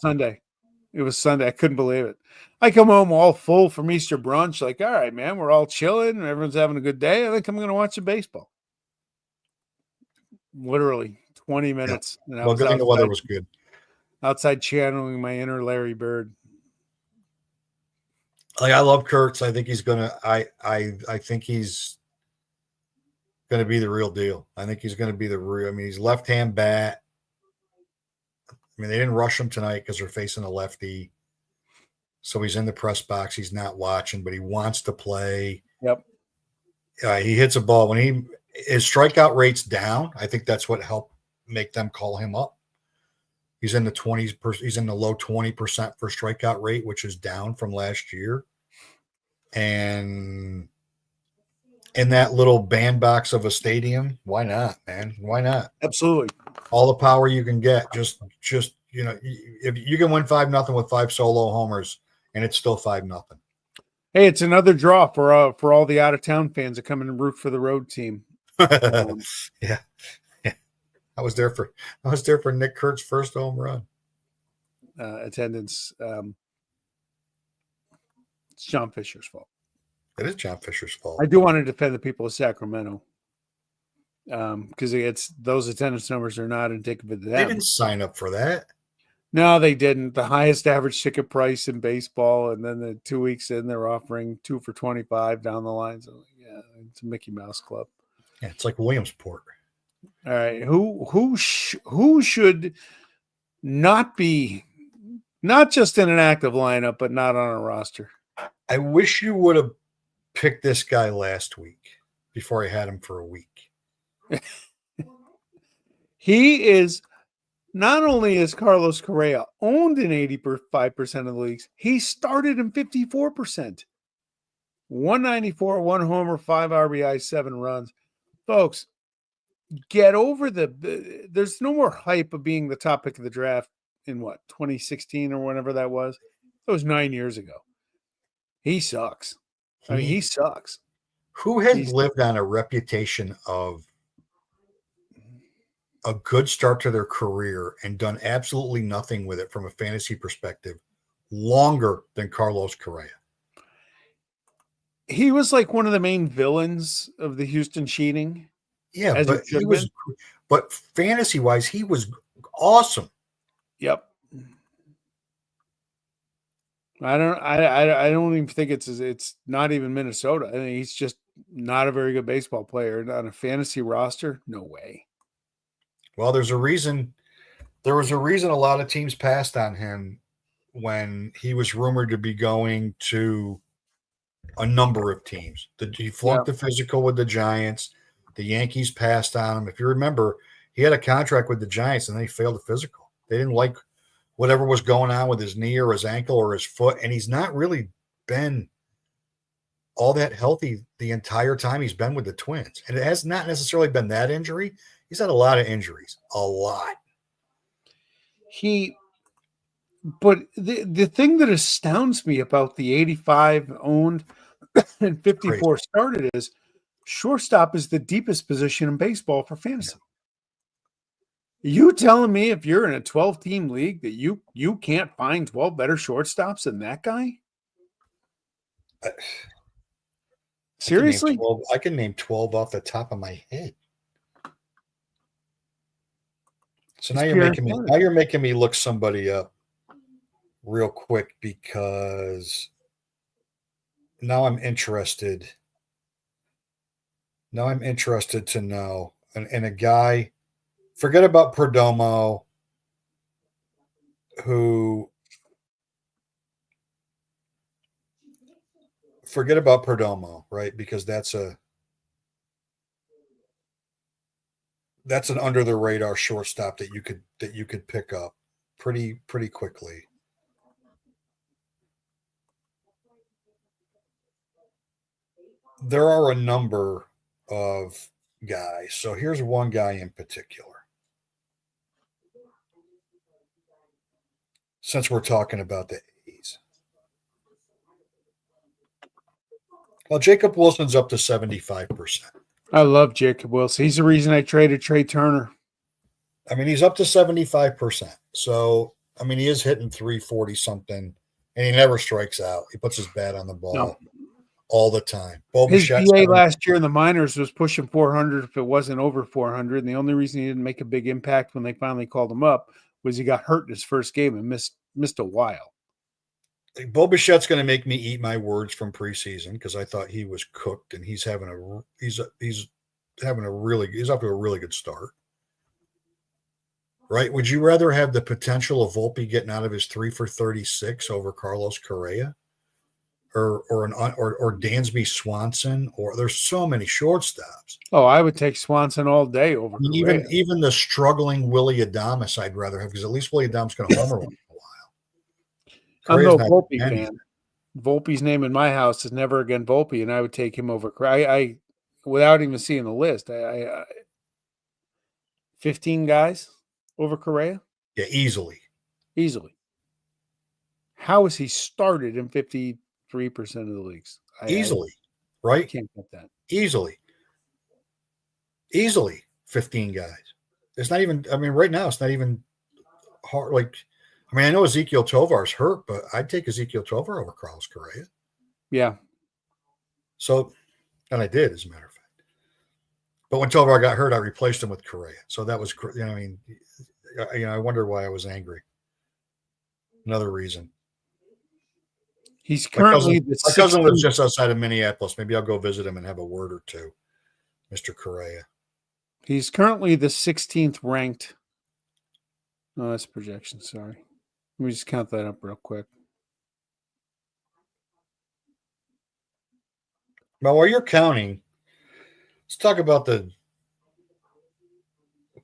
Sunday. I couldn't believe it. I come home all full from Easter brunch, like, all right, man, we're all chilling and everyone's having a good day. I think I'm going to watch some baseball. Literally 20 minutes. Yeah. And good thing the weather was good. Outside channeling my inner Larry Bird. Like, I love Kurtz. I think he's gonna. I think he's gonna be the real deal. I think he's gonna be the real. I mean, he's left-hand bat. I mean, they didn't rush him tonight because they're facing a lefty. So he's in the press box. He's not watching, but he wants to play. Yep. He hits a ball when his strikeout rate's down. I think that's what helped make them call him up. He's in the 20s. He's in the low 20% for strikeout rate, which is down from last year. And in that little bandbox of a stadium, why not, man? Why not? Absolutely. All the power you can get. Just if you can win 5-0 with 5 solo homers, and it's still 5-0. Hey, it's another draw for all the out of town fans that come in and root for the road team. Yeah. I was there for Nick Kurtz's first home run. Attendance. It's John Fisher's fault. It is John Fisher's fault. I do want to defend the people of Sacramento. Because those attendance numbers are not indicative of them. They didn't sign up for that. No, they didn't. The highest average ticket price in baseball, and then the 2 weeks in, they're offering 2 for $25 down the line. So, yeah. Yeah, it's a Mickey Mouse Club. Yeah, it's like Williamsport. All right, who should not be not just in an active lineup, but not on a roster? I wish you would have picked this guy last week before I had him for a week. He is not only is Carlos Correa owned in 85% of the leagues, he started in 54%. 194, 1 homer, 5 RBI, 7 runs. Folks, get over there's no more hype of being the top pick of the draft in 2016 or whenever that was. That was 9 years ago. He sucks. He sucks. Who has lived on a reputation of a good start to their career and done absolutely nothing with it from a fantasy perspective longer than Carlos Correa? He was like one of the main villains of the Houston cheating. Yeah, but fantasy wise, he was awesome. Yep. I don't even think it's not even Minnesota. I mean, he's just not a very good baseball player on a fantasy roster. No way. Well, there was a reason a lot of teams passed on him when he was rumored to be going to a number of teams. He flunked the physical with the Giants. The Yankees passed on him. If you remember, he had a contract with the Giants and they failed the physical. They didn't like whatever was going on with his knee or his ankle or his foot, and he's not really been all that healthy the entire time he's been with the Twins. And it has not necessarily been that injury. He's had a lot of injuries, a lot. But the thing that astounds me about the 85 owned and 54 started is shortstop is the deepest position in baseball for fantasy. You telling me if you're in a 12-team league that you can't find 12 better shortstops than that guy? Seriously? I can name 12 off the top of my head. So now you're making me look somebody up real quick because now I'm interested. Now I'm interested to know. And a guy, forget about Perdomo, right? Because that's an under the radar shortstop that you could pick up pretty quickly. There are a number of guys. So here's one guy in particular. Since we're talking about the A's. Well, Jacob Wilson's up to 75%. I love Jacob Wilson. He's the reason I traded Trey Turner. I mean, he's up to 75%. So, I mean, he is hitting 340 something, and he never strikes out. He puts his bat on the ball all the time. His PA last year in the minors was pushing 400 if it wasn't over 400, and the only reason he didn't make a big impact when they finally called him up was he got hurt in his first game and missed a while. Bo Bichette's going to make me eat my words from preseason because I thought he was cooked, and he's off to a really good start. Right? Would you rather have the potential of Volpe getting out of his 3 for 36 over Carlos Correa, or Dansby Swanson? Or there's so many shortstops. Oh, I would take Swanson all day over Correa. Even the struggling Willy Adames, I'd rather have because at least Willy Adames going to homer once in a while. I'm no Volpe fan. Volpe's name in my house is never again Volpe, and I would take him over. I without even seeing the list, I 15 guys over Correa. Yeah, easily. How is he started in 53% of the leagues? Easily, right? I can't get that. Easily 15 guys. It's not even. I mean, right now it's not even hard. Like, I mean, I know Ezekiel Tovar's hurt, but I'd take Ezekiel Tovar over Carlos Correa. Yeah. So, and I did, as a matter of fact. But when Tovar got hurt, I replaced him with Correa. So that was, I wonder why I was angry. Another reason. He's My cousin, currently the my cousin lives 16th. just outside of Minneapolis. Maybe I'll go visit him and have a word or two, Mr. Correa. He's currently the 16th ranked. Oh, that's projection. Sorry. Let me just count that up real quick. Now, while you're counting, let's talk about the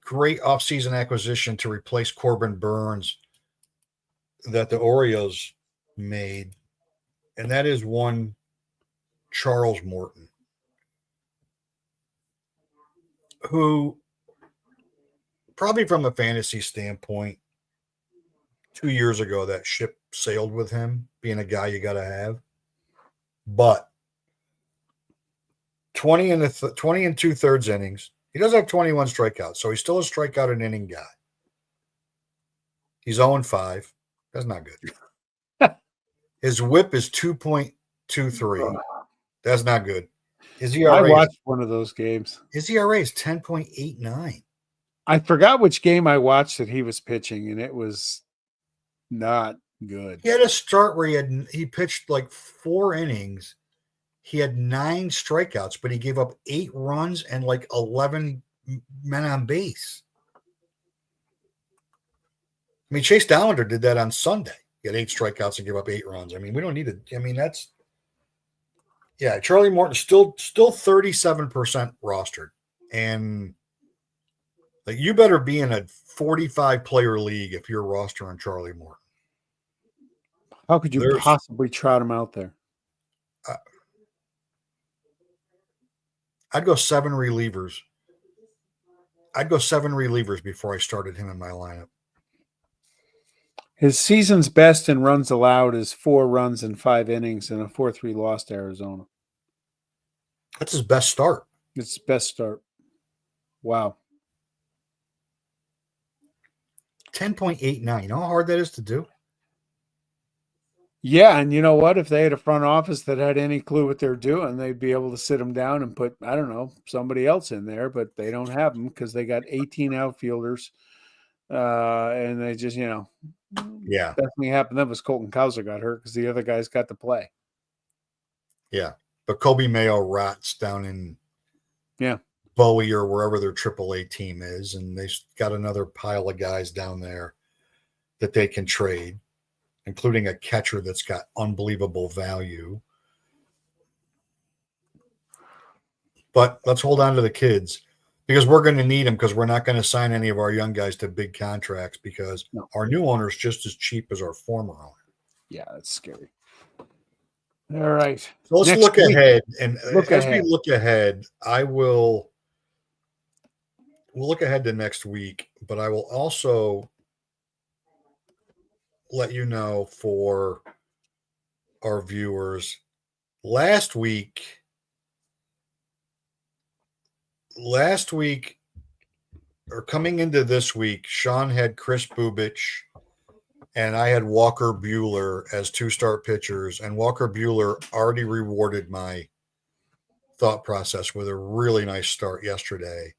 great offseason acquisition to replace Corbin Burns that the Orioles made, and that is one Charles Morton, who probably from a fantasy standpoint, 2 years ago that ship sailed with him, being a guy you got to have. But 20 and 2/3 innings. He does have 21 strikeouts, so he's still a strikeout an inning guy. He's 0-5. That's not good. His whip is 2.23. That's not good. His I ERA, watched one of those games. his ERA is 10.89. I forgot which game I watched that he was pitching, and it was not good. He had a start where he pitched like 4 innings. He had 9 strikeouts, but he gave up 8 runs and like 11 men on base. I mean, Chase Dollander did that on Sunday. He had 8 strikeouts and gave up 8 runs. I mean, we don't need to. I mean, that's Charlie Morton still 37% rostered, and like you better be in a 45-player league if you're rostering Charlie Morton. How could you possibly trot him out there? I'd go 7 relievers. I'd go 7 relievers before I started him in my lineup. His season's best in runs allowed is 4 runs in 5 innings and a 4-3 loss to Arizona. That's his best start. It's his best start. Wow. 10.89. You know how hard that is to do? Yeah, and you know what? If they had a front office that had any clue what they're doing, they'd be able to sit him down and put, I don't know, somebody else in there, but they don't have them because they got 18 outfielders. And they just, Yeah. best thing happened then was Colton Cowser got hurt because the other guys got to play. Yeah. But Kobe Mayo rots down in Bowie or wherever their AAA team is, and they've got another pile of guys down there that they can trade, including a catcher that's got unbelievable value. But let's hold on to the kids because we're going to need them because we're not going to sign any of our young guys to big contracts because our new owner is just as cheap as our former owner. Yeah, that's scary. All right. So let's look ahead. And as we look ahead, we'll look ahead to next week, but I will also let you know for our viewers, last week, or coming into this week, Sean had Chris Bubich and I had Walker Buehler as 2-start pitchers, and Walker Buehler already rewarded my thought process with a really nice start yesterday.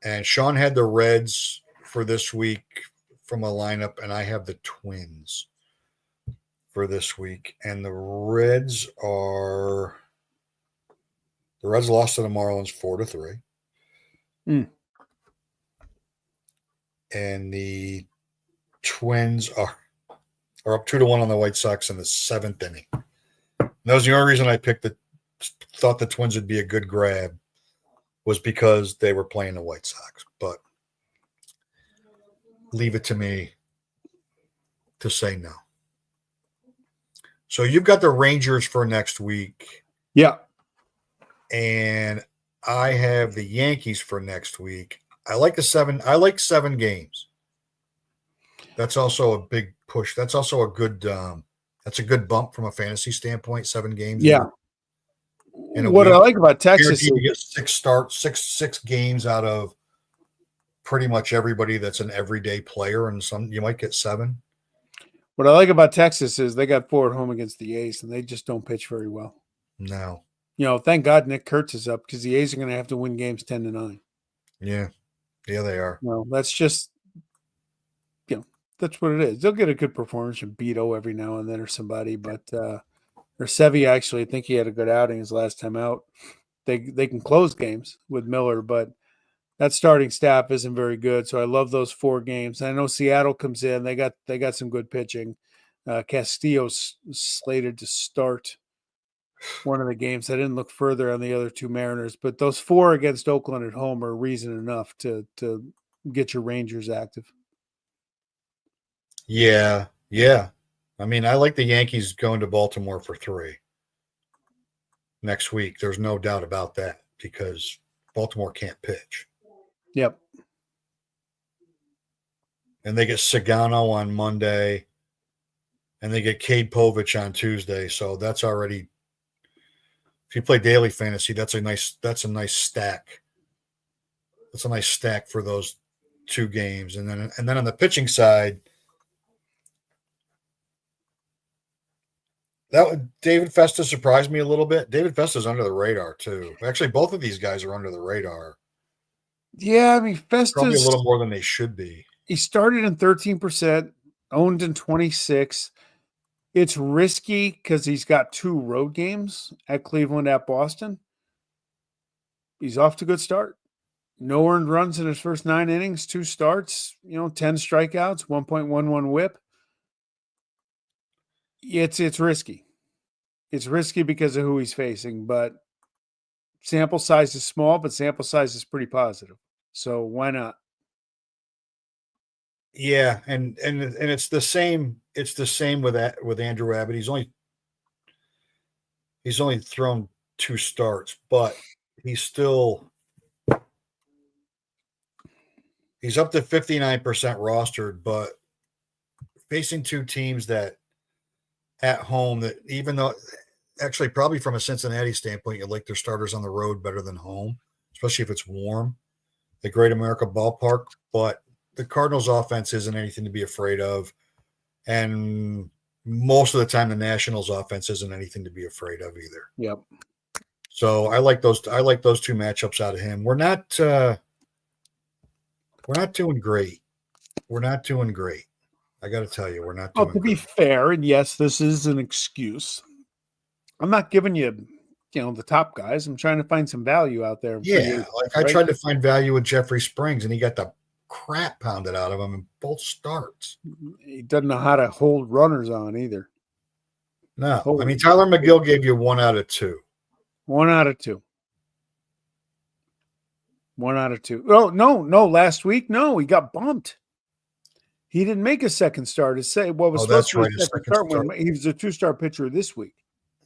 And Sean had the Reds for this week from a lineup, and I have the Twins for this week. And the Reds lost to the Marlins 4-3. And the Twins are up 2-1 on the White Sox in the 7th inning. And that was the only reason I thought the Twins would be a good grab was because they were playing the White Sox. But leave it to me to say no. So you've got the Rangers for next week. Yeah. And I have the Yankees for next week. I like 7 games. That's also a big push. That's also a good that's a good bump from a fantasy standpoint, 7 games. Yeah. What I like about Texas is you get 6 games out of pretty much everybody that's an everyday player, and you might get 7. What I like about Texas is they got 4 at home against the A's, and they just don't pitch very well. No. Thank God Nick Kurtz is up because the A's are going to have to win games 10-9. Yeah. Yeah, they are. No, that's just, that's what it is. They'll get a good performance from Beto every now and then or somebody, but or Sevy actually, I think he had a good outing his last time out. They can close games with Miller, but that starting staff isn't very good. So I love those 4 games. I know Seattle comes in. They got some good pitching. Castillo's slated to start one of the games. I didn't look further on the other 2 Mariners, but those 4 against Oakland at home are reason enough to get your Rangers active. Yeah. I mean, I like the Yankees going to Baltimore for 3 next week. There's no doubt about that because Baltimore can't pitch. Yep. And they get Sagano on Monday, and they get Cade Povich on Tuesday. So that's already, if you play daily fantasy, that's a nice stack. That's a nice stack for those 2 games. And then on the pitching side, David Festa surprised me a little bit. David Festa's under the radar too. Actually, both of these guys are under the radar. Yeah, I mean, Festa's Probably a little more than they should be. He started in 13%, owned in 26. It's risky because he's got 2 road games at Cleveland, at Boston. He's off to a good start. No earned runs in his first 9 innings, 2 starts, 10 strikeouts, 1.11 whip. It's risky. It's risky because of who he's facing, but sample size is small, but sample size is pretty positive. So why not? Yeah, and it's the same. It's the same with Andrew Abbott. He's only thrown 2 starts, but he's up to 59% rostered, but facing 2 teams that at home that even though actually probably from a Cincinnati standpoint, you like their starters on the road better than home, especially if it's warm. The Great America Ballpark, but the Cardinals offense isn't anything to be afraid of. And most of the time the Nationals offense isn't anything to be afraid of either. Yep. So I like those 2 matchups out of him. We're not doing great. We're not doing great. I got to tell you, we're not doing to be fair, and yes, this is an excuse. I'm not giving you, the top guys. I'm trying to find some value out there. Yeah, I tried to find value with Jeffrey Springs, and he got the crap pounded out of him in both starts. He doesn't know how to hold runners on either. No, I mean, Tyler McGill gave you 1 out of 2. 1 out of 2. 1 out of 2. Oh, no. Last week, no, he got bumped. He didn't make a second start. That's right. A second start when he was a 2-star pitcher this week.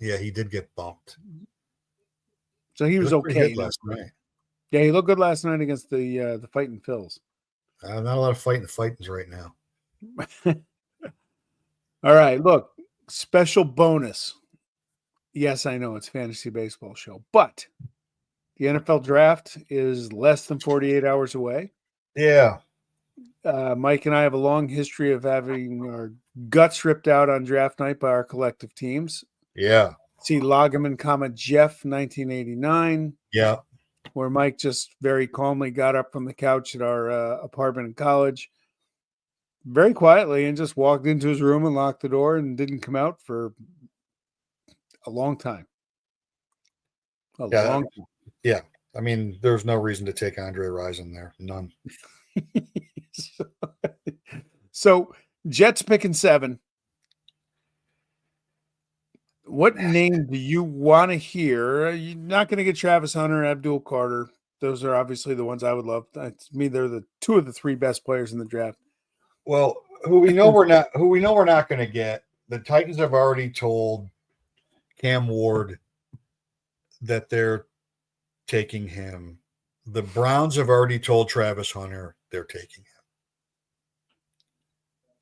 Yeah, he did get bumped. So he was okay last night. Yeah, he looked good last night against the Fighting Phils. Not a lot of fightings right now. All right, look, special bonus. Yes, I know it's fantasy baseball show, but the NFL draft is less than 48 hours away. Yeah. Mike and I have a long history of having our guts ripped out on draft night by our collective teams. Yeah. See Lagerman, Jeff, 1989. Yeah. Where Mike just very calmly got up from the couch at our apartment in college, very quietly, and just walked into his room and locked the door and didn't come out for a long time. Long time. Yeah. I mean, there's no reason to take Andre Rison there. None. So Jets picking 7. What name do you want to hear? You're not going to get Travis Hunter, Abdul Carter. Those are obviously the ones I would love. To me, they're the 2 of the 3 best players in the draft. Well, who we know we're not going to get. The Titans have already told Cam Ward that they're taking him. The Browns have already told Travis Hunter they're taking him.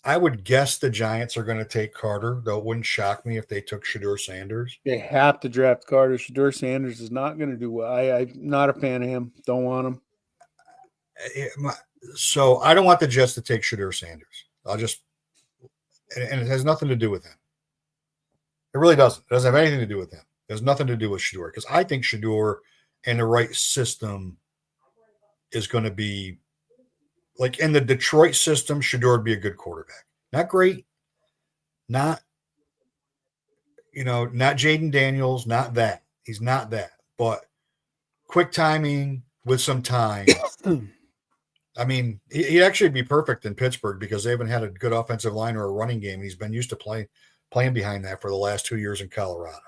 I would guess the Giants are going to take Carter, though it wouldn't shock me if they took Shedeur Sanders. They have to draft Carter. Shedeur Sanders is not going to do well. I'm not a fan of him. Don't want him. So I don't want the Jets to take Shedeur Sanders. And it has nothing to do with him. It really doesn't. It doesn't have anything to do with him. It has nothing to do with Shedeur, because I think Shedeur in the right system is going to be like in the Detroit system, Shador would be a good quarterback. Not great, not not Jaden Daniels, not that. He's not that, but quick timing with some time. I mean, he'd actually be perfect in Pittsburgh because they haven't had a good offensive line or a running game. He's been used to playing behind that for the last 2 years in Colorado.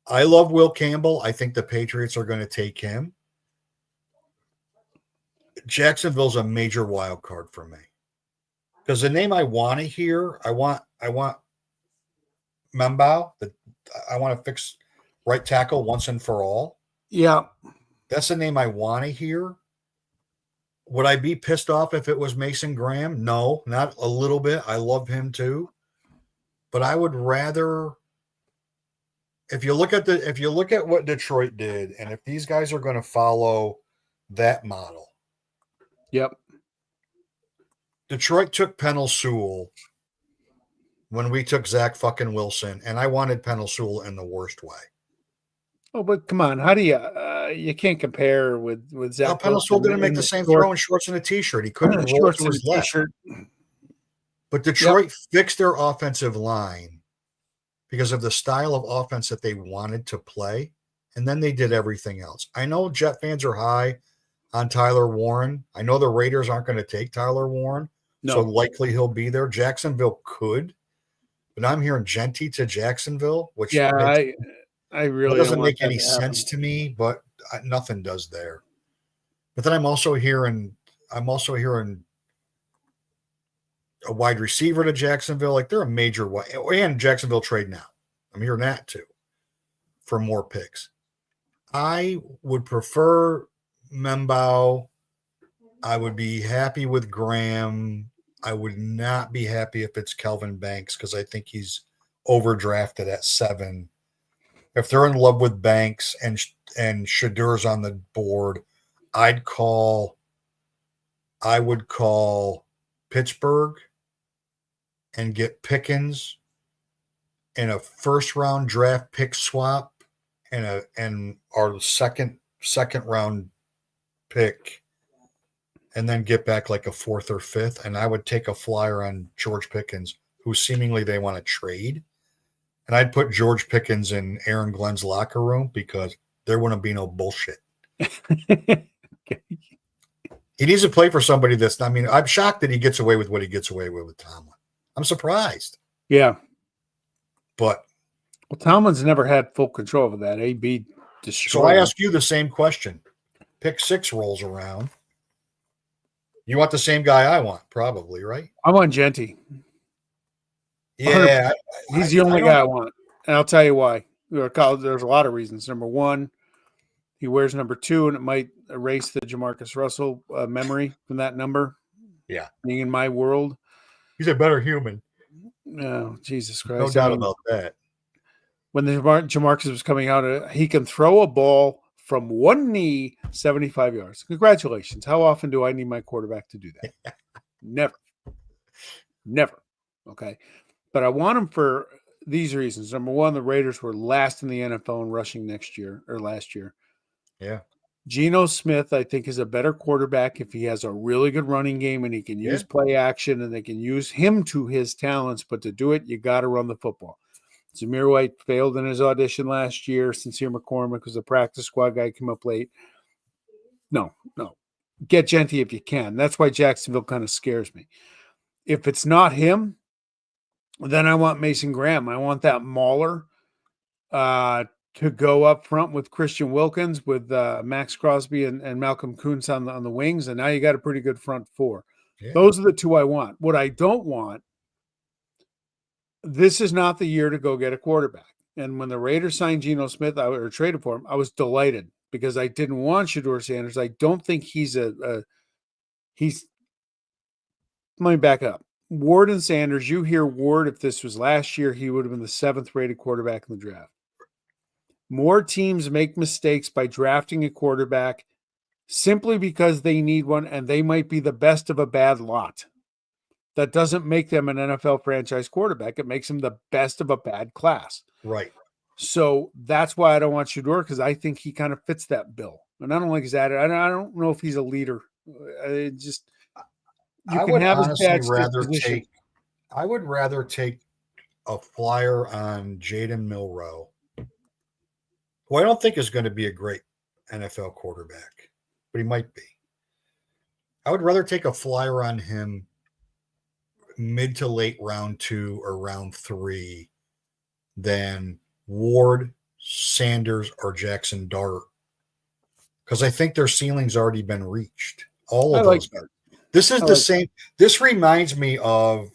I love Will Campbell. I think the Patriots are going to take him. Jacksonville's a major wild card for me because the name I want to hear, I want Membao. I want to fix right tackle once and for all. Yeah, that's the name I want to hear. Would I be pissed off if it was Mason Graham? No, not a little bit. I love him too, but I would rather. If you look at what Detroit did, and if these guys are going to follow that model, yep. Detroit took Penei Sewell when we took Zach fucking Wilson, and I wanted Penei Sewell in the worst way. Oh, but come on, how do you? You can't compare with Zach. Penei Sewell didn't make the same throw in shorts and a t-shirt. He couldn't roll to his left. But Detroit fixed their offensive line because of the style of offense that they wanted to play, and then they did everything else. I know Jet fans are high on Tyler Warren. I know the Raiders aren't going to take Tyler Warren, so likely he'll be there. Jacksonville could, but I'm hearing Genty to Jacksonville, which I really doesn't make any sense to me, but nothing does there. But then I'm also hearing a wide receiver to Jacksonville. Like they're a major and Jacksonville trade now. I'm hearing that too for more picks. I would prefer Membao. I would be happy with Graham. I would not be happy if it's Kelvin Banks because I think he's overdrafted at 7. If they're in love with Banks and Shadur's on the board, I would call Pittsburgh and get Pickens in a first round draft pick swap and our second round pick, and then get back like a 4th or 5th. And I would take a flyer on George Pickens, who seemingly they want to trade. And I'd put George Pickens in Aaron Glenn's locker room because there wouldn't be no bullshit. He needs to play for somebody that's not. I mean, I'm shocked that he gets away with what he gets away with Tomlin. I'm surprised. Yeah. But Tomlin's never had full control over that. AB destroyed. So I ask you the same question. Pick 6 rolls around. You want the same guy I want, probably, right? I want Genty. Yeah. He's the only guy I want. And I'll tell you why. There's a lot of reasons. Number 1, he wears number 2, and it might erase the Jamarcus Russell memory from that number. Yeah. Being in my world. He's a better human. No, Jesus Christ. No doubt about that. When the Jamarcus was coming out, he can throw a ball from one knee 75 yards. Congratulations. How often do I need my quarterback to do that? Never. Okay. But I want him for these reasons. Number 1, the Raiders were last in the NFL in rushing last year. Yeah. Geno Smith, I think, is a better quarterback if he has a really good running game and he can use play action and they can use him to his talents. But to do it, you got to run the football. Zamir White failed in his audition last year. Sincere McCormick was a practice squad guy, came up late. No. Get Genty if you can. That's why Jacksonville kind of scares me. If it's not him, then I want Mason Graham. I want that mauler to go up front with Christian Wilkins, with Max Crosby and Malcolm Kuntz on the wings, and now you got a pretty good front 4. Yeah. Those are the 2 I want. What I don't want, this is not the year to go get a quarterback. And when the Raiders signed Geno Smith or traded for him, I was delighted because I didn't want Shedeur Sanders. I don't think he's let me back up. Ward and Sanders, you hear Ward, if this was last year, he would have been the 7th rated quarterback in the draft. More teams make mistakes by drafting a quarterback simply because they need one and they might be the best of a bad lot. That doesn't make them an NFL franchise quarterback. It makes them the best of a bad class. Right. So that's why I don't want Shedeur, because I think he kind of fits that bill. And I don't like his attitude. I don't know if he's a leader. You I can would have his honestly bad rather disposition. I would rather take a flyer on Jaden Milroe, who I don't think is going to be a great NFL quarterback, but he might be. I would rather take a flyer on him mid to late round 2 or round 3 than Ward, Sanders, or Jackson Dart, because I think their ceiling's already been reached. All I of like those. that. This is I the like same. This reminds me of,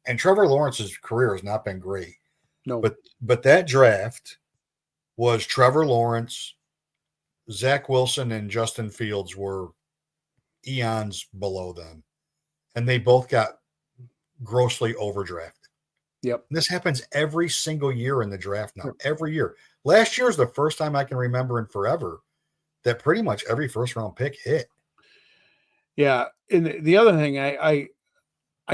and Trevor Lawrence's career has not been great, no. but that draft was Trevor Lawrence, Zach Wilson, and Justin Fields were eons below them, and they both got grossly overdrafted. Yep. And this happens every single year in the draft now. Every year. Last year is the first time I can remember in forever that pretty much every first round pick hit. Yeah. And the other thing, I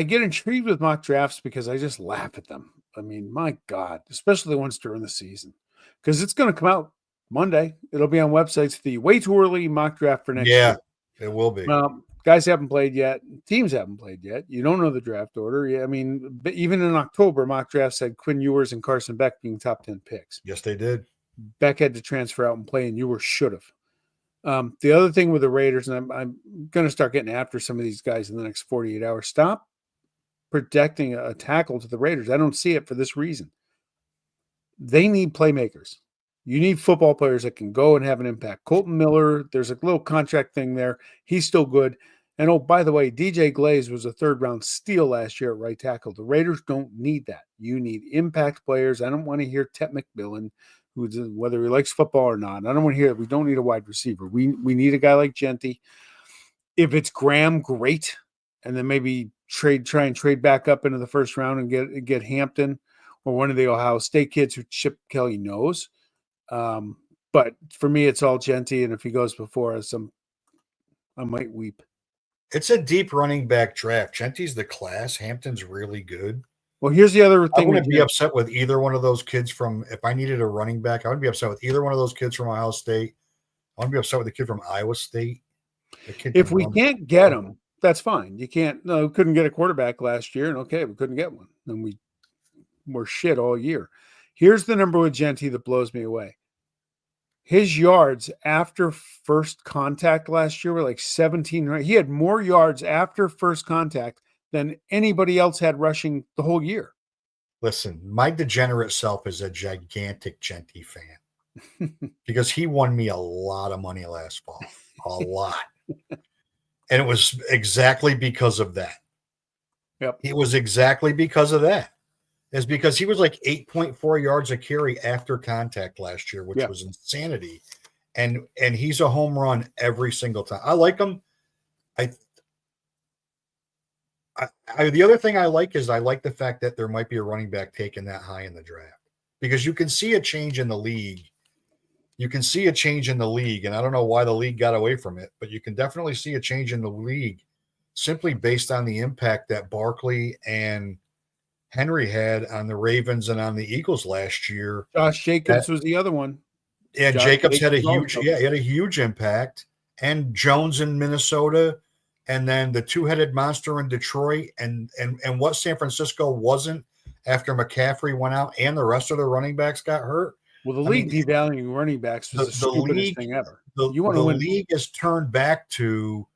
get intrigued with mock drafts because I just laugh at them. I mean, my God, especially the ones during the season, because it's going to come out Monday. It'll be on websites. The way too early mock draft for next year. It will be. Well, guys haven't played yet. Teams haven't played yet. You don't know the draft order. Yeah, I mean, even in October, mock draft said Quinn Ewers and Carson Beck being top 10 picks. Yes, they did. Beck had to transfer out and play, and Ewers should have. The other thing with the Raiders, and I'm going to start getting after some of these guys in the next 48 hours, stop projecting a tackle to the Raiders. I don't see it for this reason. They need playmakers. You need football players that can go and have an impact. Colton Miller, there's a little contract thing there. He's still good. And oh, by the way, DJ Glaze was a third-round steal last year at right tackle. The Raiders don't need that. You need impact players. I don't want to hear Tet McMillan, whether he likes football or not. I don't want to hear we don't need a wide receiver. We need a guy like Genty. If it's Graham, great. And then maybe try and trade back up into the first round and get Hampton or one of the Ohio State kids who Chip Kelly knows. But for me, it's all Genty, and if he goes before us, I might weep. It's a deep running back draft. Genty's the class. Hampton's really good. Well, here's the other thing. I wouldn't be upset with either one of those kids from, if I needed a running back, I wouldn't be upset with either one of those kids from Ohio State. I wouldn't be upset with the kid from Iowa State. If we can't get him, that's fine. You can't, no, we couldn't get a quarterback last year, and okay, we couldn't get one. And we were shit all year. Here's the number with Genty that blows me away. His yards after first contact last year were like 17. Right? He had more yards after first contact than anybody else had rushing the whole year. Listen, my degenerate self is a gigantic Genty fan because he won me a lot of money last fall. A lot. And it was exactly because of that. Yep. It was exactly because of that. Is because he was like 8.4 yards a carry after contact last year, which was insanity. And he's a home run every single time. I like him. The other thing I like is I like the fact that there might be a running back taken that high in the draft, because you can see a change in the league. You can see a change in the league, and I don't know why the league got away from it, but you can definitely see a change in the league simply based on the impact that Barkley and Henry had on the Ravens and on the Eagles last year. Josh Jacobs was the other one. And Jacobs had a huge impact. And Jones in Minnesota, and then the two-headed monster in Detroit, and what San Francisco wasn't after McCaffrey went out and the rest of the running backs got hurt. Well, the league devaluing running backs was the stupidest thing ever. The league is turned back to,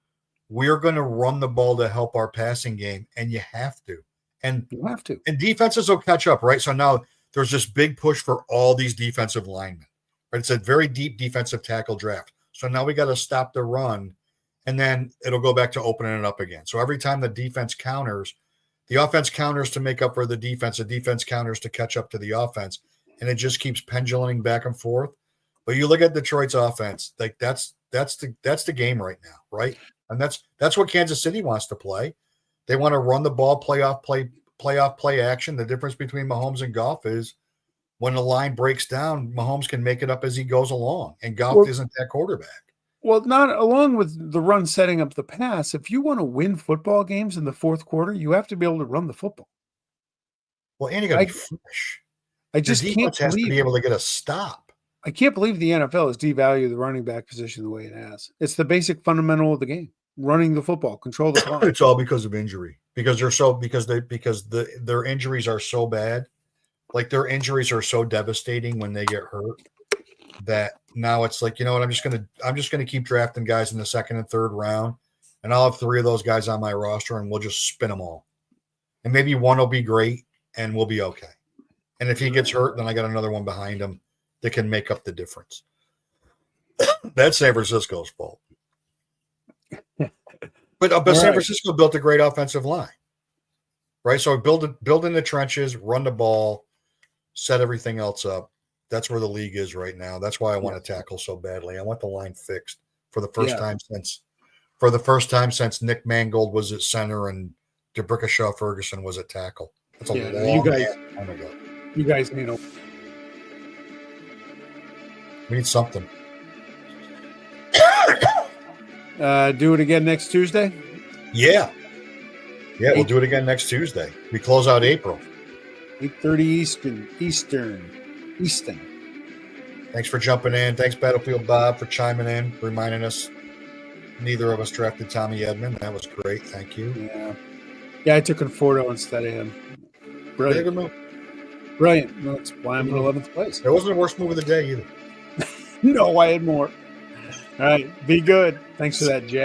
we're going to run the ball to help our passing game, and you have to. And you have to. And defenses will catch up, right? So now there's this big push for all these defensive linemen. Right? It's a very deep defensive tackle draft. So now we got to stop the run, and then it'll go back to opening it up again. So every time the defense counters, the offense counters to make up for the defense counters to catch up to the offense, and it just keeps penduluming back and forth. But you look at Detroit's offense, like that's the game right now, right? And that's what Kansas City wants to play. They want to run the ball, playoff play action. The difference between Mahomes and Goff is when the line breaks down, Mahomes can make it up as he goes along, and Goff isn't that quarterback. Well, not along with the run setting up the pass. If you want to win football games in the fourth quarter, you have to be able to run the football. Well, and you got to be fresh. I just can't has to be able to get a stop. I can't believe the NFL has devalued the running back position the way it has. It's the basic fundamental of the game. running the football, control the clock. It's all because of injury. Because their injuries are so bad. Like their injuries are so devastating when they get hurt that now it's like, you know what, I'm just gonna keep drafting guys in the second and third round, and I'll have 3 of those guys on my roster, and we'll just spin them all. And maybe one will be great, and we'll be okay. And if he gets hurt, then I got another one behind him that can make up the difference. That's San Francisco's fault. But San Francisco built a great offensive line, right? So build in the trenches, run the ball, set everything else up. That's where the league is right now. That's why I want to tackle so badly. I want the line fixed for the first time since Nick Mangold was at center and DeBrickashaw Ferguson was at tackle. That's a long time ago. You guys need We need something. do it again next Tuesday. Yeah, we'll do it again next Tuesday. We close out April. 8:30 Eastern. Thanks for jumping in. Thanks, Battlefield Bob, for chiming in, reminding us neither of us drafted Tommy Edman. That was great. Thank you. Yeah, I took Conforto instead of him. Brilliant. Good move. Brilliant. That's why I'm in 11th place. It wasn't the worst move of the day either. No, I had more. All right. Be good. Thanks for that, Jay.